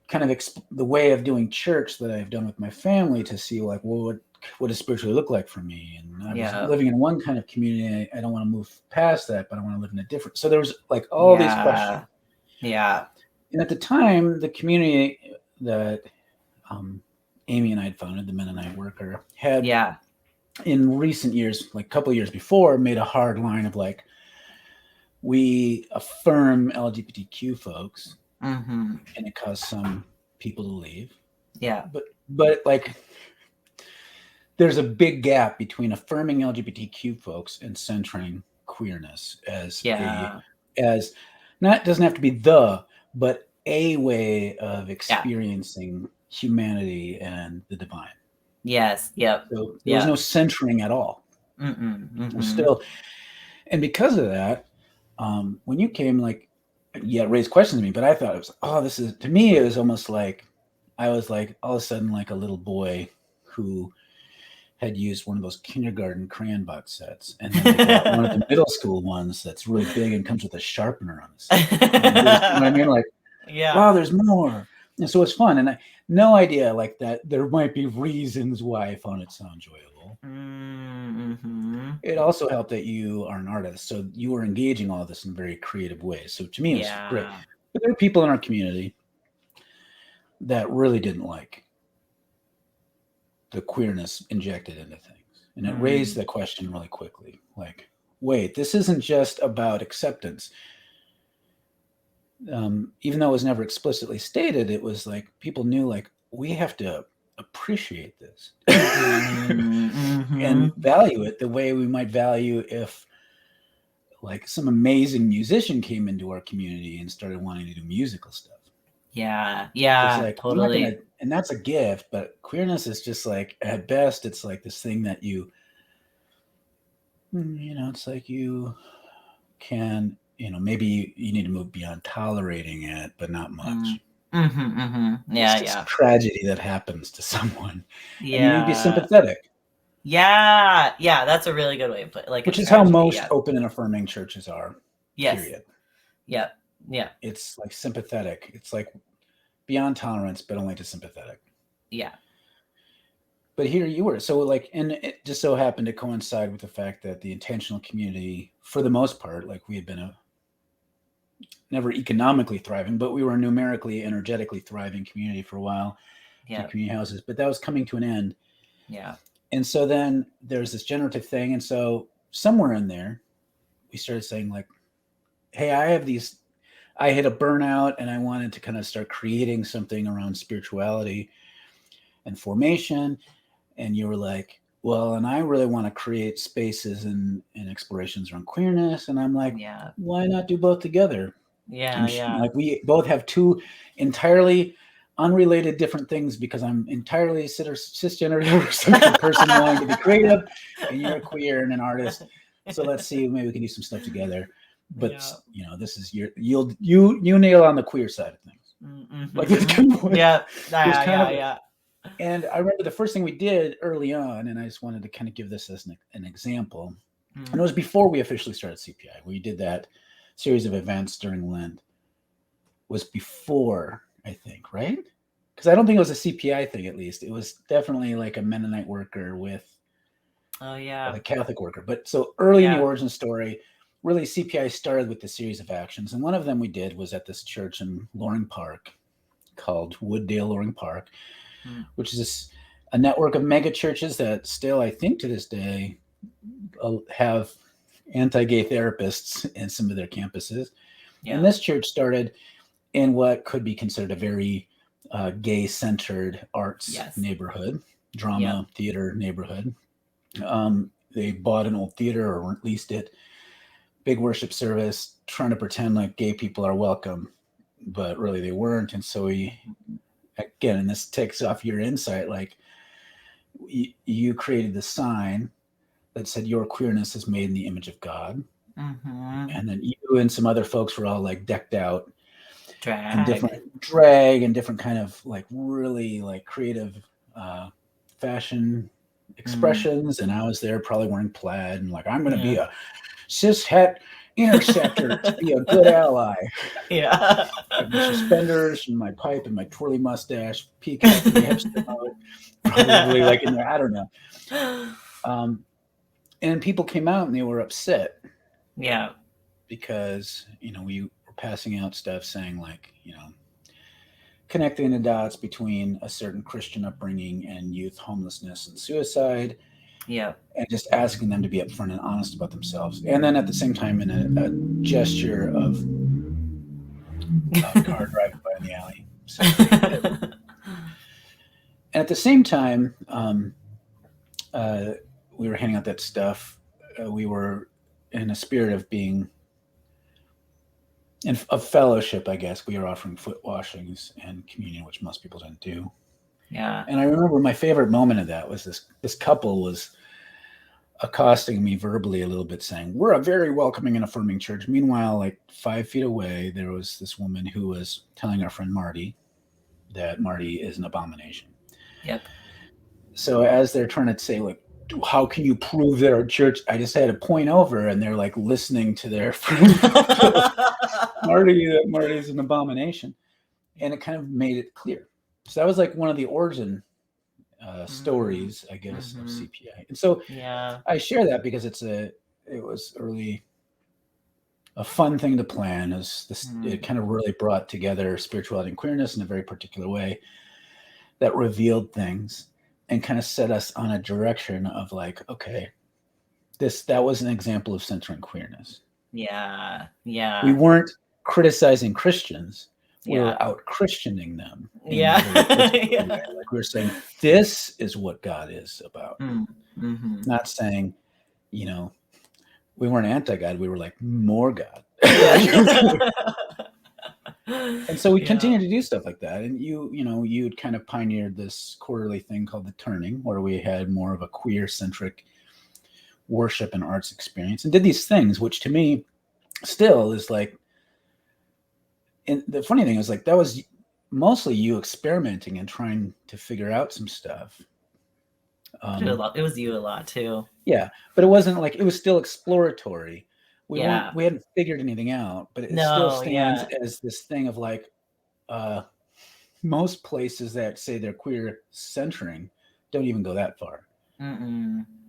kind of the way of doing church that I've done with my family to see like, well, what does spiritually look like for me? And I was living in one kind of community. I don't want to move past that, but I want to live in a different. So there was like all these questions. And at the time, the community that Amy and I had founded, the Mennonite Worker, had in recent years, like a couple of years before, made a hard line of like, we affirm LGBTQ folks, and it caused some people to leave. But like, there's a big gap between affirming LGBTQ folks and centering queerness as as not, doesn't have to be but a way of experiencing humanity and the divine. So there was no centering at all. Still, and because of that, when you came, like, raised questions to me, but I thought it was, this is, to me, it was almost like I was like all of a sudden like a little boy who had used one of those kindergarten crayon box sets, and then they got one of the middle school ones that's really big and comes with a sharpener on the side. You know what I mean? Like, wow, there's more. And so it's fun, and no idea like that there might be reasons why I found it so enjoyable. It also helped that you are an artist, so you were engaging all of this in very creative ways. So to me, it's great. But there are people in our community that really didn't like the queerness injected into things, and it raised the question really quickly. Like, wait, this isn't just about acceptance. Even though it was never explicitly stated, it was like people knew, like, we have to appreciate this and value it the way we might value if like some amazing musician came into our community and started wanting to do musical stuff. It's like, totally. And that's a gift, but queerness is just like, at best, it's like this thing that you know, it's like you can, you know, maybe you need to move beyond tolerating it, but not much. It's just tragedy that happens to someone, and you need to be sympathetic. That's a really good way to put it. Like, which is how most open and affirming churches are. Period. It's like sympathetic. It's like beyond tolerance, but only to sympathetic. But here you were. So like, and it just so happened to coincide with the fact that the intentional community, for the most part, like, we had been never economically thriving, but we were a numerically, energetically thriving community for a while. Community houses, but that was coming to an end. And so then there's this generative thing. And so somewhere in there, we started saying like, hey, I hit a burnout, and I wanted to kind of start creating something around spirituality and formation. And you were like, well, and I really want to create spaces and explorations around queerness. And I'm like, why not do both together? Like, we both have two entirely unrelated different things, because I'm entirely cisgender heterosexual person wanting to be creative, and you're queer and an artist. So let's see, maybe we can do some stuff together. But you know, this is you nail on the queer side of things. Like, it's kind of And I remember the first thing we did early on, and I just wanted to kind of give this as an example. And it was before we officially started CPI. We did that series of events during Lent. Was before, I think, right? Because I don't think it was a CPI thing, at least. It was definitely like a Mennonite Worker with a Catholic worker. But so early in the origin story, really CPI started with the series of actions. And one of them we did was at this church in Loring Park called Wooddale Loring Park, which is a network of mega churches that still, I think to this day, have anti-gay therapists in some of their campuses. And this church started in what could be considered a very gay-centered arts neighborhood, drama, theater neighborhood. They bought an old theater or leased it, big worship service, trying to pretend like gay people are welcome but really they weren't. And so again, and this takes off your insight, like you created the sign that said your queerness is made in the image of God. And then you and some other folks were all like decked out in different drag and different kind of like really like creative fashion expressions. And I was there probably wearing plaid and like, I'm going to be a cis het interceptor to be a good ally. Yeah. Like my suspenders and my pipe and my twirly mustache, peacock, pretty hipster mode, probably like in there. I don't know. And people came out and they were upset. Yeah. Because, we were passing out stuff saying like, connecting the dots between a certain Christian upbringing and youth homelessness and suicide. Yeah. And just asking them to be upfront and honest about themselves. And then at the same time, in a gesture of a car driving by in the alley. So, and at the same time, we were handing out that stuff. We were in a spirit of being and of fellowship, I guess. We were offering foot washings and communion, which most people didn't do. Yeah. And I remember my favorite moment of that was this couple was accosting me verbally a little bit, saying, "We're a very welcoming and affirming church." Meanwhile, like 5 feet away, there was this woman who was telling our friend Marty that Marty is an abomination. Yep. So as they're trying to say, like, how can you prove that our church, I just had to point over and they're like listening to their friend Marty's an abomination. And it kind of made it clear. So that was like one of the origin stories, I guess, of CPI. And so I share that because it was early a fun thing to plan. It kind of really brought together spirituality and queerness in a very particular way that revealed things and kind of set us on a direction of like, okay, that was an example of centering queerness. Yeah. Yeah. We weren't criticizing Christians. We were out Christianing them. Yeah. Like we were saying, this is what God is about. Not saying, we weren't anti-God. We were like, more God. And so we continued to do stuff like that. And you'd kind of pioneered this quarterly thing called The Turning, where we had more of a queer-centric worship and arts experience and did these things, which to me still is like, and the funny thing is like, that was mostly you experimenting and trying to figure out some stuff. It was you a lot too. Yeah, but it wasn't like, it was still exploratory. We hadn't figured anything out, but it still stands as this thing of like, most places that say they're queer centering don't even go that far.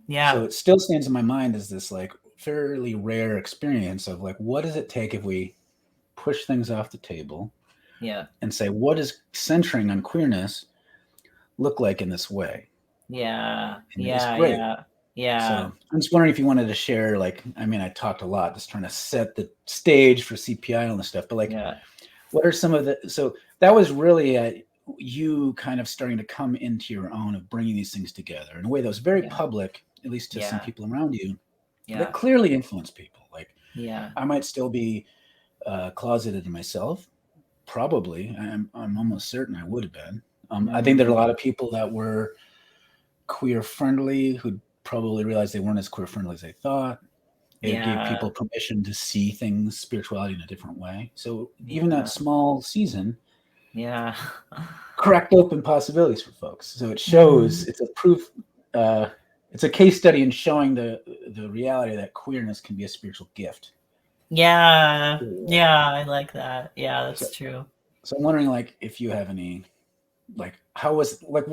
Yeah. So it still stands in my mind as this like fairly rare experience of like, what does it take if we push things off the table and say, what does centering on queerness look like in this way? Yeah. And it's great. So I'm just wondering if you wanted to share, like, I mean, I talked a lot just trying to set the stage for CPI and all this stuff, but like, what are some of so that was really you kind of starting to come into your own of bringing these things together in a way that was very public, at least to some people around you, that clearly influenced people. Like, I might still be closeted in myself. Probably. I'm almost certain I would have been. I think there are a lot of people that were queer friendly who probably realized they weren't as queer friendly as they thought. It gave people permission to see things, spirituality in a different way. So even that small season cracked open possibilities for folks. So it shows, it's a proof, it's a case study in showing the reality that queerness can be a spiritual gift. Yeah, I like that. Yeah, that's true. So I'm wondering, like, if you have any, like, how was, like,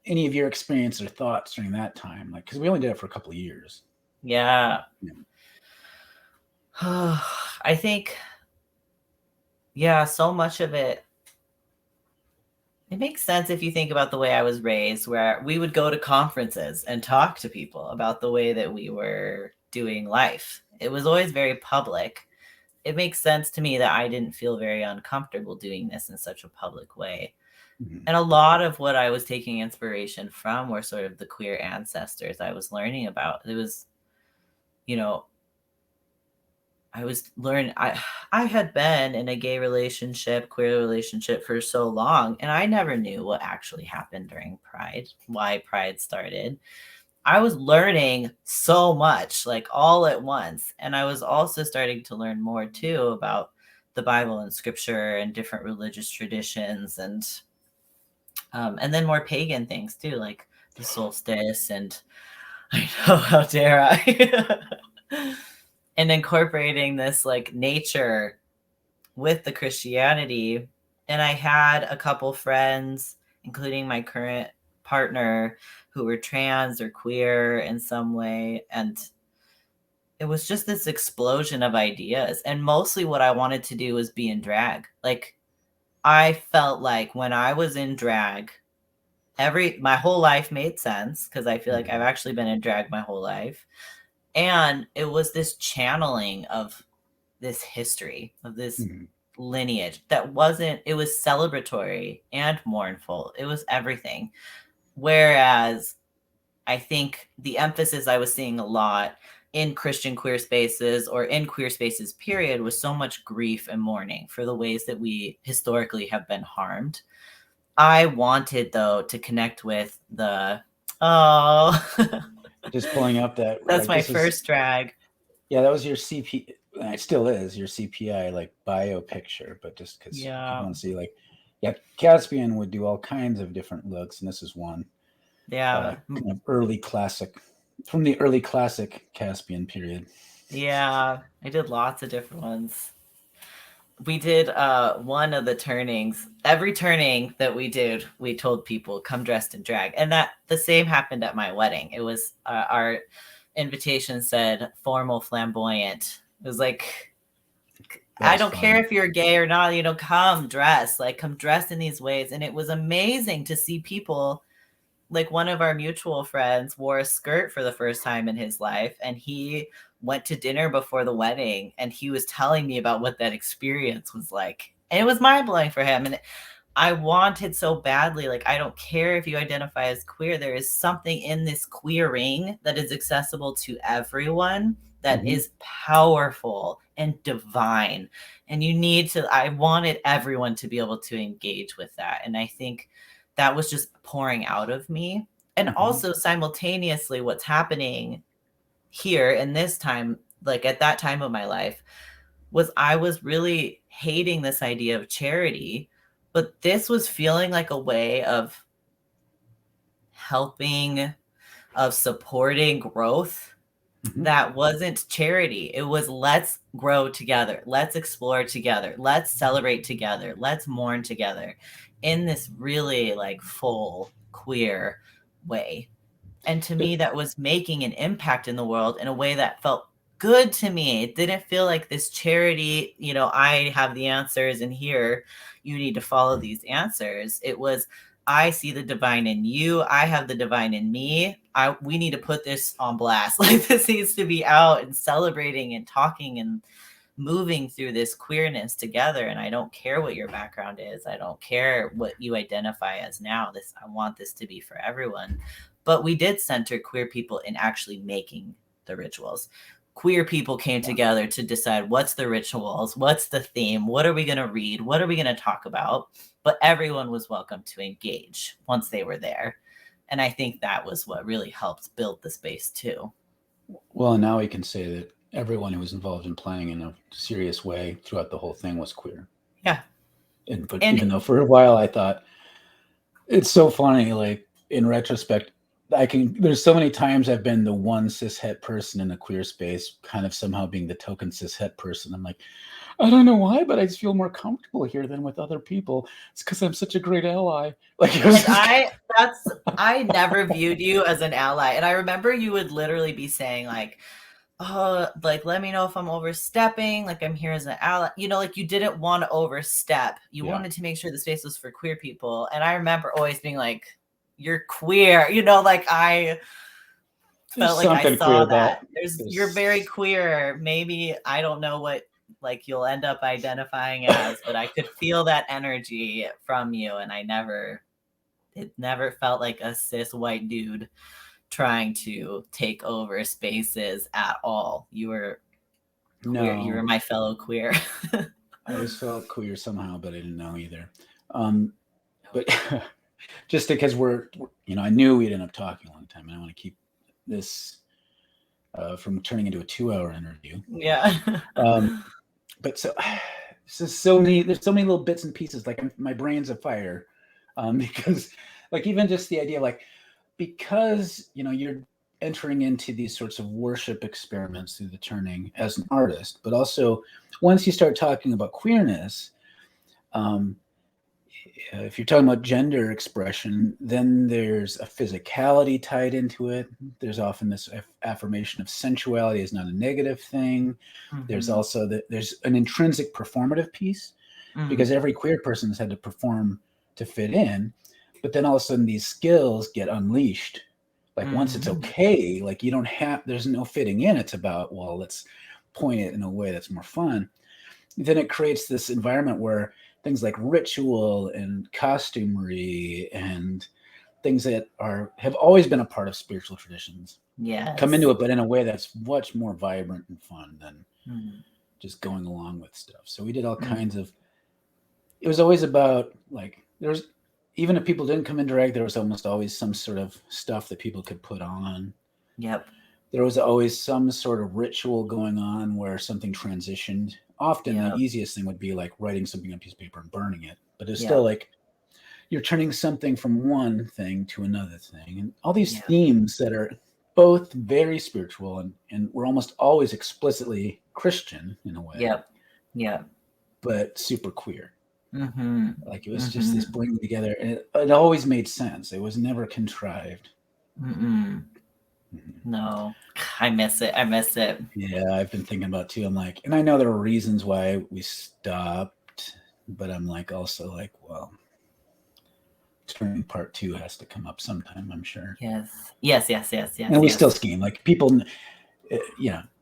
any of your experience or thoughts during that time? Like, because we only did it for a couple of years. Yeah. I think, so much of it makes sense if you think about the way I was raised, where we would go to conferences and talk to people about the way that we were doing life. It was always very public. It makes sense to me that I didn't feel very uncomfortable doing this in such a public way. And a lot of what I was taking inspiration from were sort of the queer ancestors I was learning about. It was, was learning. I had been in a gay relationship, queer relationship for so long, and I never knew what actually happened during Pride, why Pride started. I was learning so much, like all at once. And I was also starting to learn more too about the Bible and scripture and different religious traditions, and then more pagan things too, like the solstice. And I know, how dare I? And incorporating this like nature with the Christianity. And I had a couple friends, including my current partner, who were trans or queer in some way. And it was just this explosion of ideas. And mostly what I wanted to do was be in drag. Like, I felt like when I was in drag, my whole life made sense, because I feel like I've actually been in drag my whole life. And it was this channeling of this history, of this lineage that it was celebratory and mournful. It was everything. Whereas I think the emphasis I was seeing a lot in Christian queer spaces, or in queer spaces period, was so much grief and mourning for the ways that we historically have been harmed. I wanted, though, to connect with just pulling up that, that's like, my this is, first drag. yeah, that was your CP, it still is your CPI, like, bio picture, but just because people want to see, like, yeah, Caspian would do all kinds of different looks, and this is one. Yeah. Kind of early classic, from the early classic Caspian period. Yeah, I did lots of different ones. We did one of the turnings. Every turning that we did, we told people, come dressed in drag. And that the same happened at my wedding. It was our invitation said formal flamboyant. It was like, I don't care if you're gay or not, come dress, come dressed in these ways. And it was amazing to see people. Like, one of our mutual friends wore a skirt for the first time in his life, and he went to dinner before the wedding, and he was telling me about what that experience was like. And it was mind-blowing for him. And I wanted so badly, like, I don't care if you identify as queer. There is something in this queering that is accessible to everyone, that is powerful and divine. And I wanted everyone to be able to engage with that. And I think that was just pouring out of me. And also simultaneously, what's happening here in this time, like at that time of my life, was I was really hating this idea of charity, but this was feeling like a way of helping, of supporting growth that wasn't charity. It was, let's grow together. Let's explore together. Let's celebrate together. Let's mourn together in this really like full queer way. And to me, that was making an impact in the world in a way that felt good to me. It didn't feel like this charity, I have the answers and here you need to follow these answers. It was, I see the divine in you. I have the divine in me. We need to put this on blast. Like, this needs to be out and celebrating and talking and moving through this queerness together. And I don't care what your background is. I don't care what you identify as now. I want this to be for everyone. But we did center queer people in actually making the rituals. Queer people came together to decide what's the rituals, what's the theme, what are we going to read, what are we going to talk about? But everyone was welcome to engage once they were there. And I think that was what really helped build the space too. Well, now we can say that everyone who was involved in planning in a serious way throughout the whole thing was queer. Yeah. But even though for a while I thought, it's so funny, like, in retrospect, there's so many times I've been the one cishet person in a queer space, kind of somehow being the token cishet person. I'm like, I don't know why, but I just feel more comfortable here than with other people. It's because I'm such a great ally. I never viewed you as an ally. And I remember you would literally be saying like, oh, like, let me know if I'm overstepping. Like, I'm here as an ally. Like, you didn't want to overstep. You wanted to make sure the space was for queer people. And I remember always being like, you're queer. Like, I felt like I saw that. You're very queer. Maybe, I don't know what, like, you'll end up identifying as, but I could feel that energy from you. And it never felt like a cis white dude trying to take over spaces at all. You were queer. You were No, my fellow queer. I always felt queer somehow, but I didn't know either. But just because I knew we'd end up talking a long time, and I want to keep this from turning into a 2-hour interview. Yeah. But so many, there's so many little bits and pieces. Like my brain's afire, because like even just the idea, like because you're entering into these sorts of worship experiments through the turning as an artist, but also once you start talking about queerness, um, if you're talking about gender expression, then there's a physicality tied into it. There's often this affirmation of sensuality is not a negative thing. There's also there's an intrinsic performative piece, because every queer person has had to perform to fit in, but then all of a sudden these skills get unleashed. Like once it's okay, like you don't have, there's no fitting in. It's about, well, let's point it in a way that's more fun. Then it creates this environment where things like ritual and costumery and things that have always been a part of spiritual traditions come into it, but in a way that's much more vibrant and fun than just going along with stuff. So we did all kinds of, it was always about like, even if people didn't come in direct, there was almost always some sort of stuff that people could put on. Yep. There was always some sort of ritual going on where something transitioned. Often the easiest thing would be like writing something on a piece of paper and burning it. But it's still like you're turning something from one thing to another thing. And all these themes that are both very spiritual and we're almost always explicitly Christian in a way. Yep. Yeah. But super queer. Like it was just this bringing together, and it always made sense. It was never contrived. No, I miss it. Yeah, I've been thinking about it too. I'm like, and I know there are reasons why we stopped, but I'm like, also like, well, turning part 2 has to come up sometime, I'm sure. Yes. And we still scheme. Like people,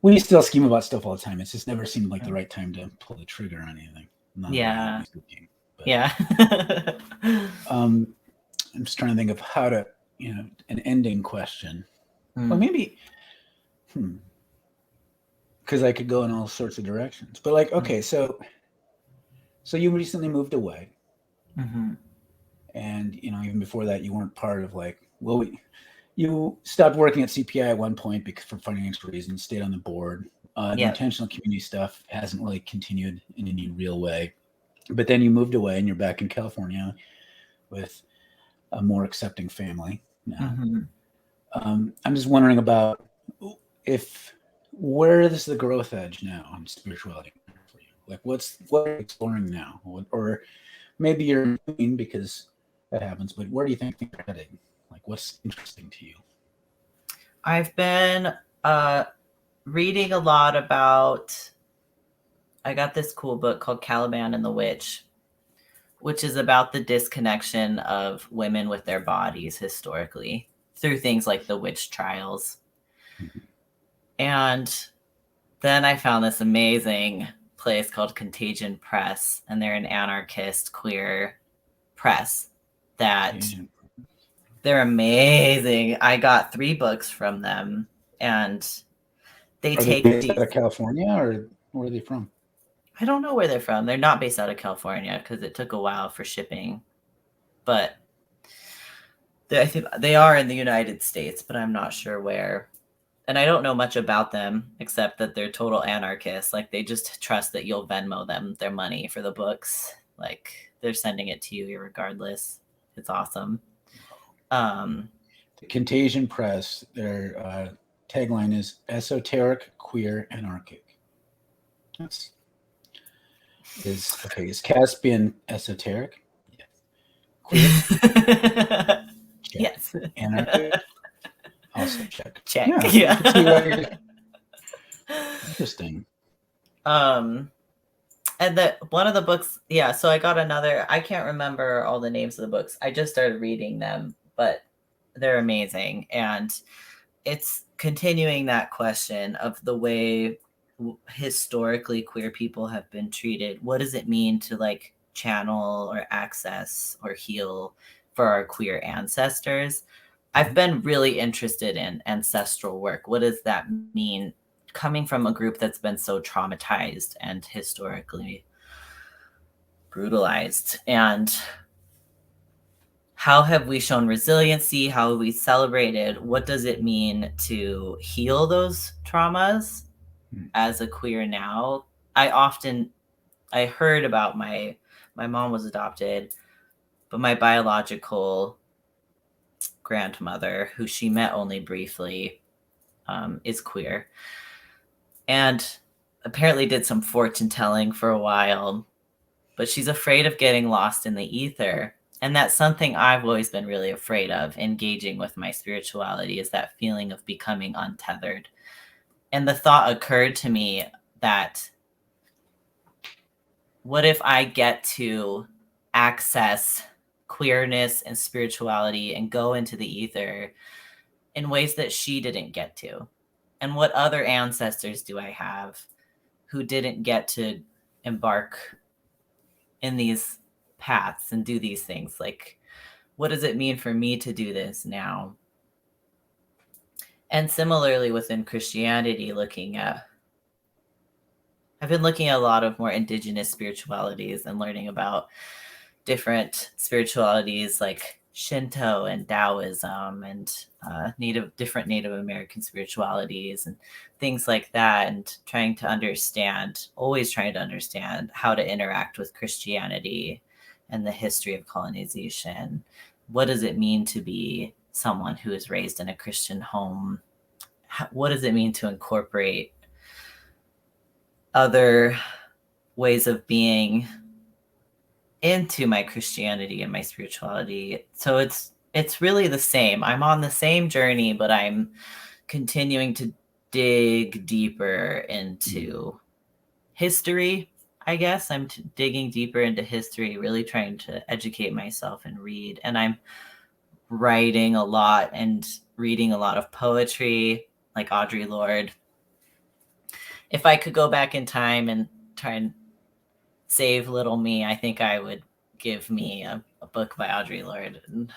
we still scheme about stuff all the time. It's just never seemed like the right time to pull the trigger on anything. I'm just trying to think of how to, an ending question. Well, maybe, because I could go in all sorts of directions. But like, okay, so you recently moved away, and even before that, you weren't part of like, well, you stopped working at CPI at one point because for financial reasons, stayed on the board. The intentional community stuff hasn't really continued in any real way. But then you moved away and you're back in California with a more accepting family now. I'm just wondering about where is the growth edge now on spirituality for you? Like what are you exploring now? Or maybe you're doing, because that happens, but where do you think things are heading? Like what's interesting to you? I've been reading a lot about, I got this cool book called Caliban and the Witch, which is about the disconnection of women with their bodies historically through things like the witch trials. And then I found this amazing place called Contagion Press, and they're an anarchist queer press that they're amazing. I got 3 books from them, and they take based out of California, or where are they from? I don't know where they're from. They're not based out of California because it took a while for shipping, but I think they are in the United States, but I'm not sure where. And I don't know much about them except that they're total anarchists. Like they just trust that you'll Venmo them their money for the books. Like they're sending it to you regardless. It's awesome. The Contagion Press, their tagline is esoteric, queer, anarchic. Is Caspian esoteric? Yes. Queer? Yes. Anarchic? Also check. Yeah. Interesting. And one of the books, so I got another, I can't remember all the names of the books. I just started reading them, but they're amazing. And it's continuing that question of the way historically queer people have been treated. What does it mean to like channel or access or heal for our queer ancestors? I've been really interested in ancestral work. What does that mean coming from a group that's been so traumatized and historically brutalized. And how have we shown resiliency? How have we celebrated? What does it mean to heal those traumas as a queer now? I heard about my mom was adopted, but my biological grandmother, who she met only briefly, is queer. And apparently did some fortune telling for a while, but she's afraid of getting lost in the ether. And that's something I've always been really afraid of, engaging with my spirituality, is that feeling of becoming untethered. And the thought occurred to me that what if I get to access queerness and spirituality and go into the ether in ways that she didn't get to? And what other ancestors do I have who didn't get to embark in these paths and do these things? Like, what does it mean for me to do this now? And similarly within Christianity, I've been looking at a lot of more indigenous spiritualities and learning about different spiritualities like Shinto and Taoism and different Native American spiritualities and things like that, and always trying to understand how to interact with Christianity and the history of colonization. What does it mean to be someone who is raised in a Christian home? What does it mean to incorporate other ways of being into my Christianity and my spirituality? So it's really the same. I'm on the same journey, but I'm continuing to dig deeper into history. I guess I'm digging deeper into history, really trying to educate myself and read. And I'm writing a lot and reading a lot of poetry, like Audre Lorde. If I could go back in time and try and save little me, I think I would give me a book by Audre Lorde and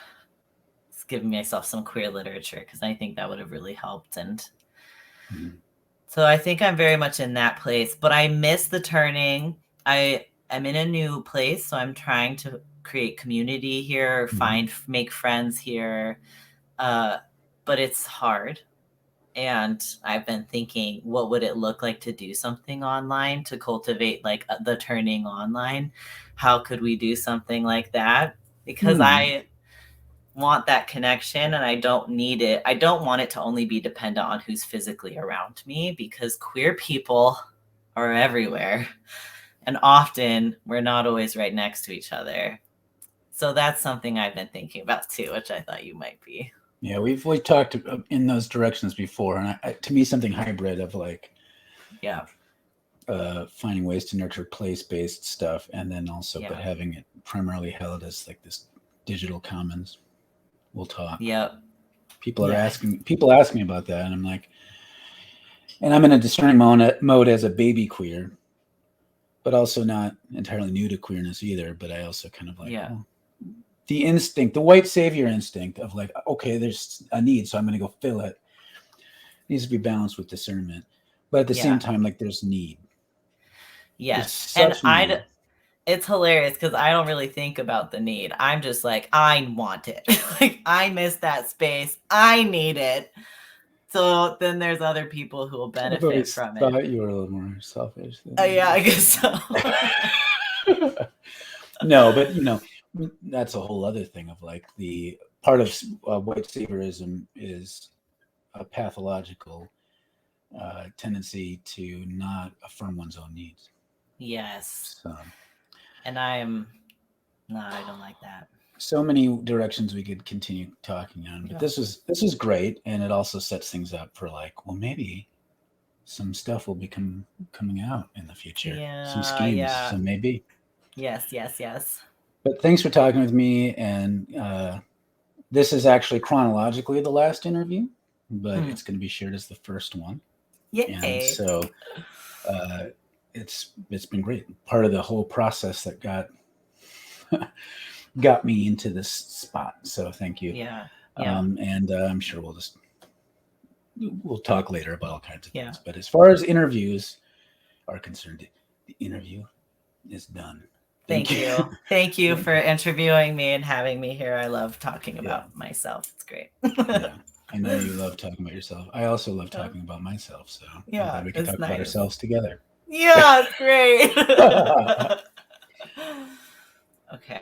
give myself some queer literature, because I think that would have really helped. And so I think I'm very much in that place, but I miss the turning. I am in a new place, so I'm trying to create community here, make friends here, but it's hard. And I've been thinking, what would it look like to do something online, to cultivate like the turning online? How could we do something like that? Because I want that connection and I don't need it. I don't want it to only be dependent on who's physically around me, because queer people are everywhere. And often we're not always right next to each other. So that's something I've been thinking about too, which I thought you might be. Yeah, we've talked in those directions before, and to me, something hybrid of like, finding ways to nurture place-based stuff, and then also, but having it primarily held as like this digital commons. We'll talk. Yep. People ask me about that, and I'm like, and I'm in a discerning mode as a baby queer, but also not entirely new to queerness either. But I also kind of like, the instinct, the white savior instinct of like, okay, there's a need, so I'm going to go fill it. It needs to be balanced with discernment, but at the same time, like, there's need. Yes, and it's hilarious because I don't really think about the need. I'm just like, I want it. Like, I miss that space. I need it. So then there's other people who will benefit from it. I thought you were a little more selfish. Yeah, I guess so. No, but that's a whole other thing of like the part of white saviorism is a pathological tendency to not affirm one's own needs. Yes. And I don't like that. So many directions we could continue talking on, but this is great, and it also sets things up for like, well, maybe some stuff will be coming out in the future. Some schemes, so maybe. Yes. But thanks for talking with me, and this is actually chronologically the last interview, but it's going to be shared as the first one. Yay. And so it's been great. Part of the whole process that got me into this spot. So thank you. Yeah. And I'm sure we'll just we'll talk later about all kinds of things. But as far as interviews are concerned, the interview is done. Thank you. Thank you for interviewing me and having me here. I love talking about myself. It's great. I know you love talking about yourself. I also love talking about myself. So I'm glad we can talk about ourselves together. Yeah, it's great. Okay.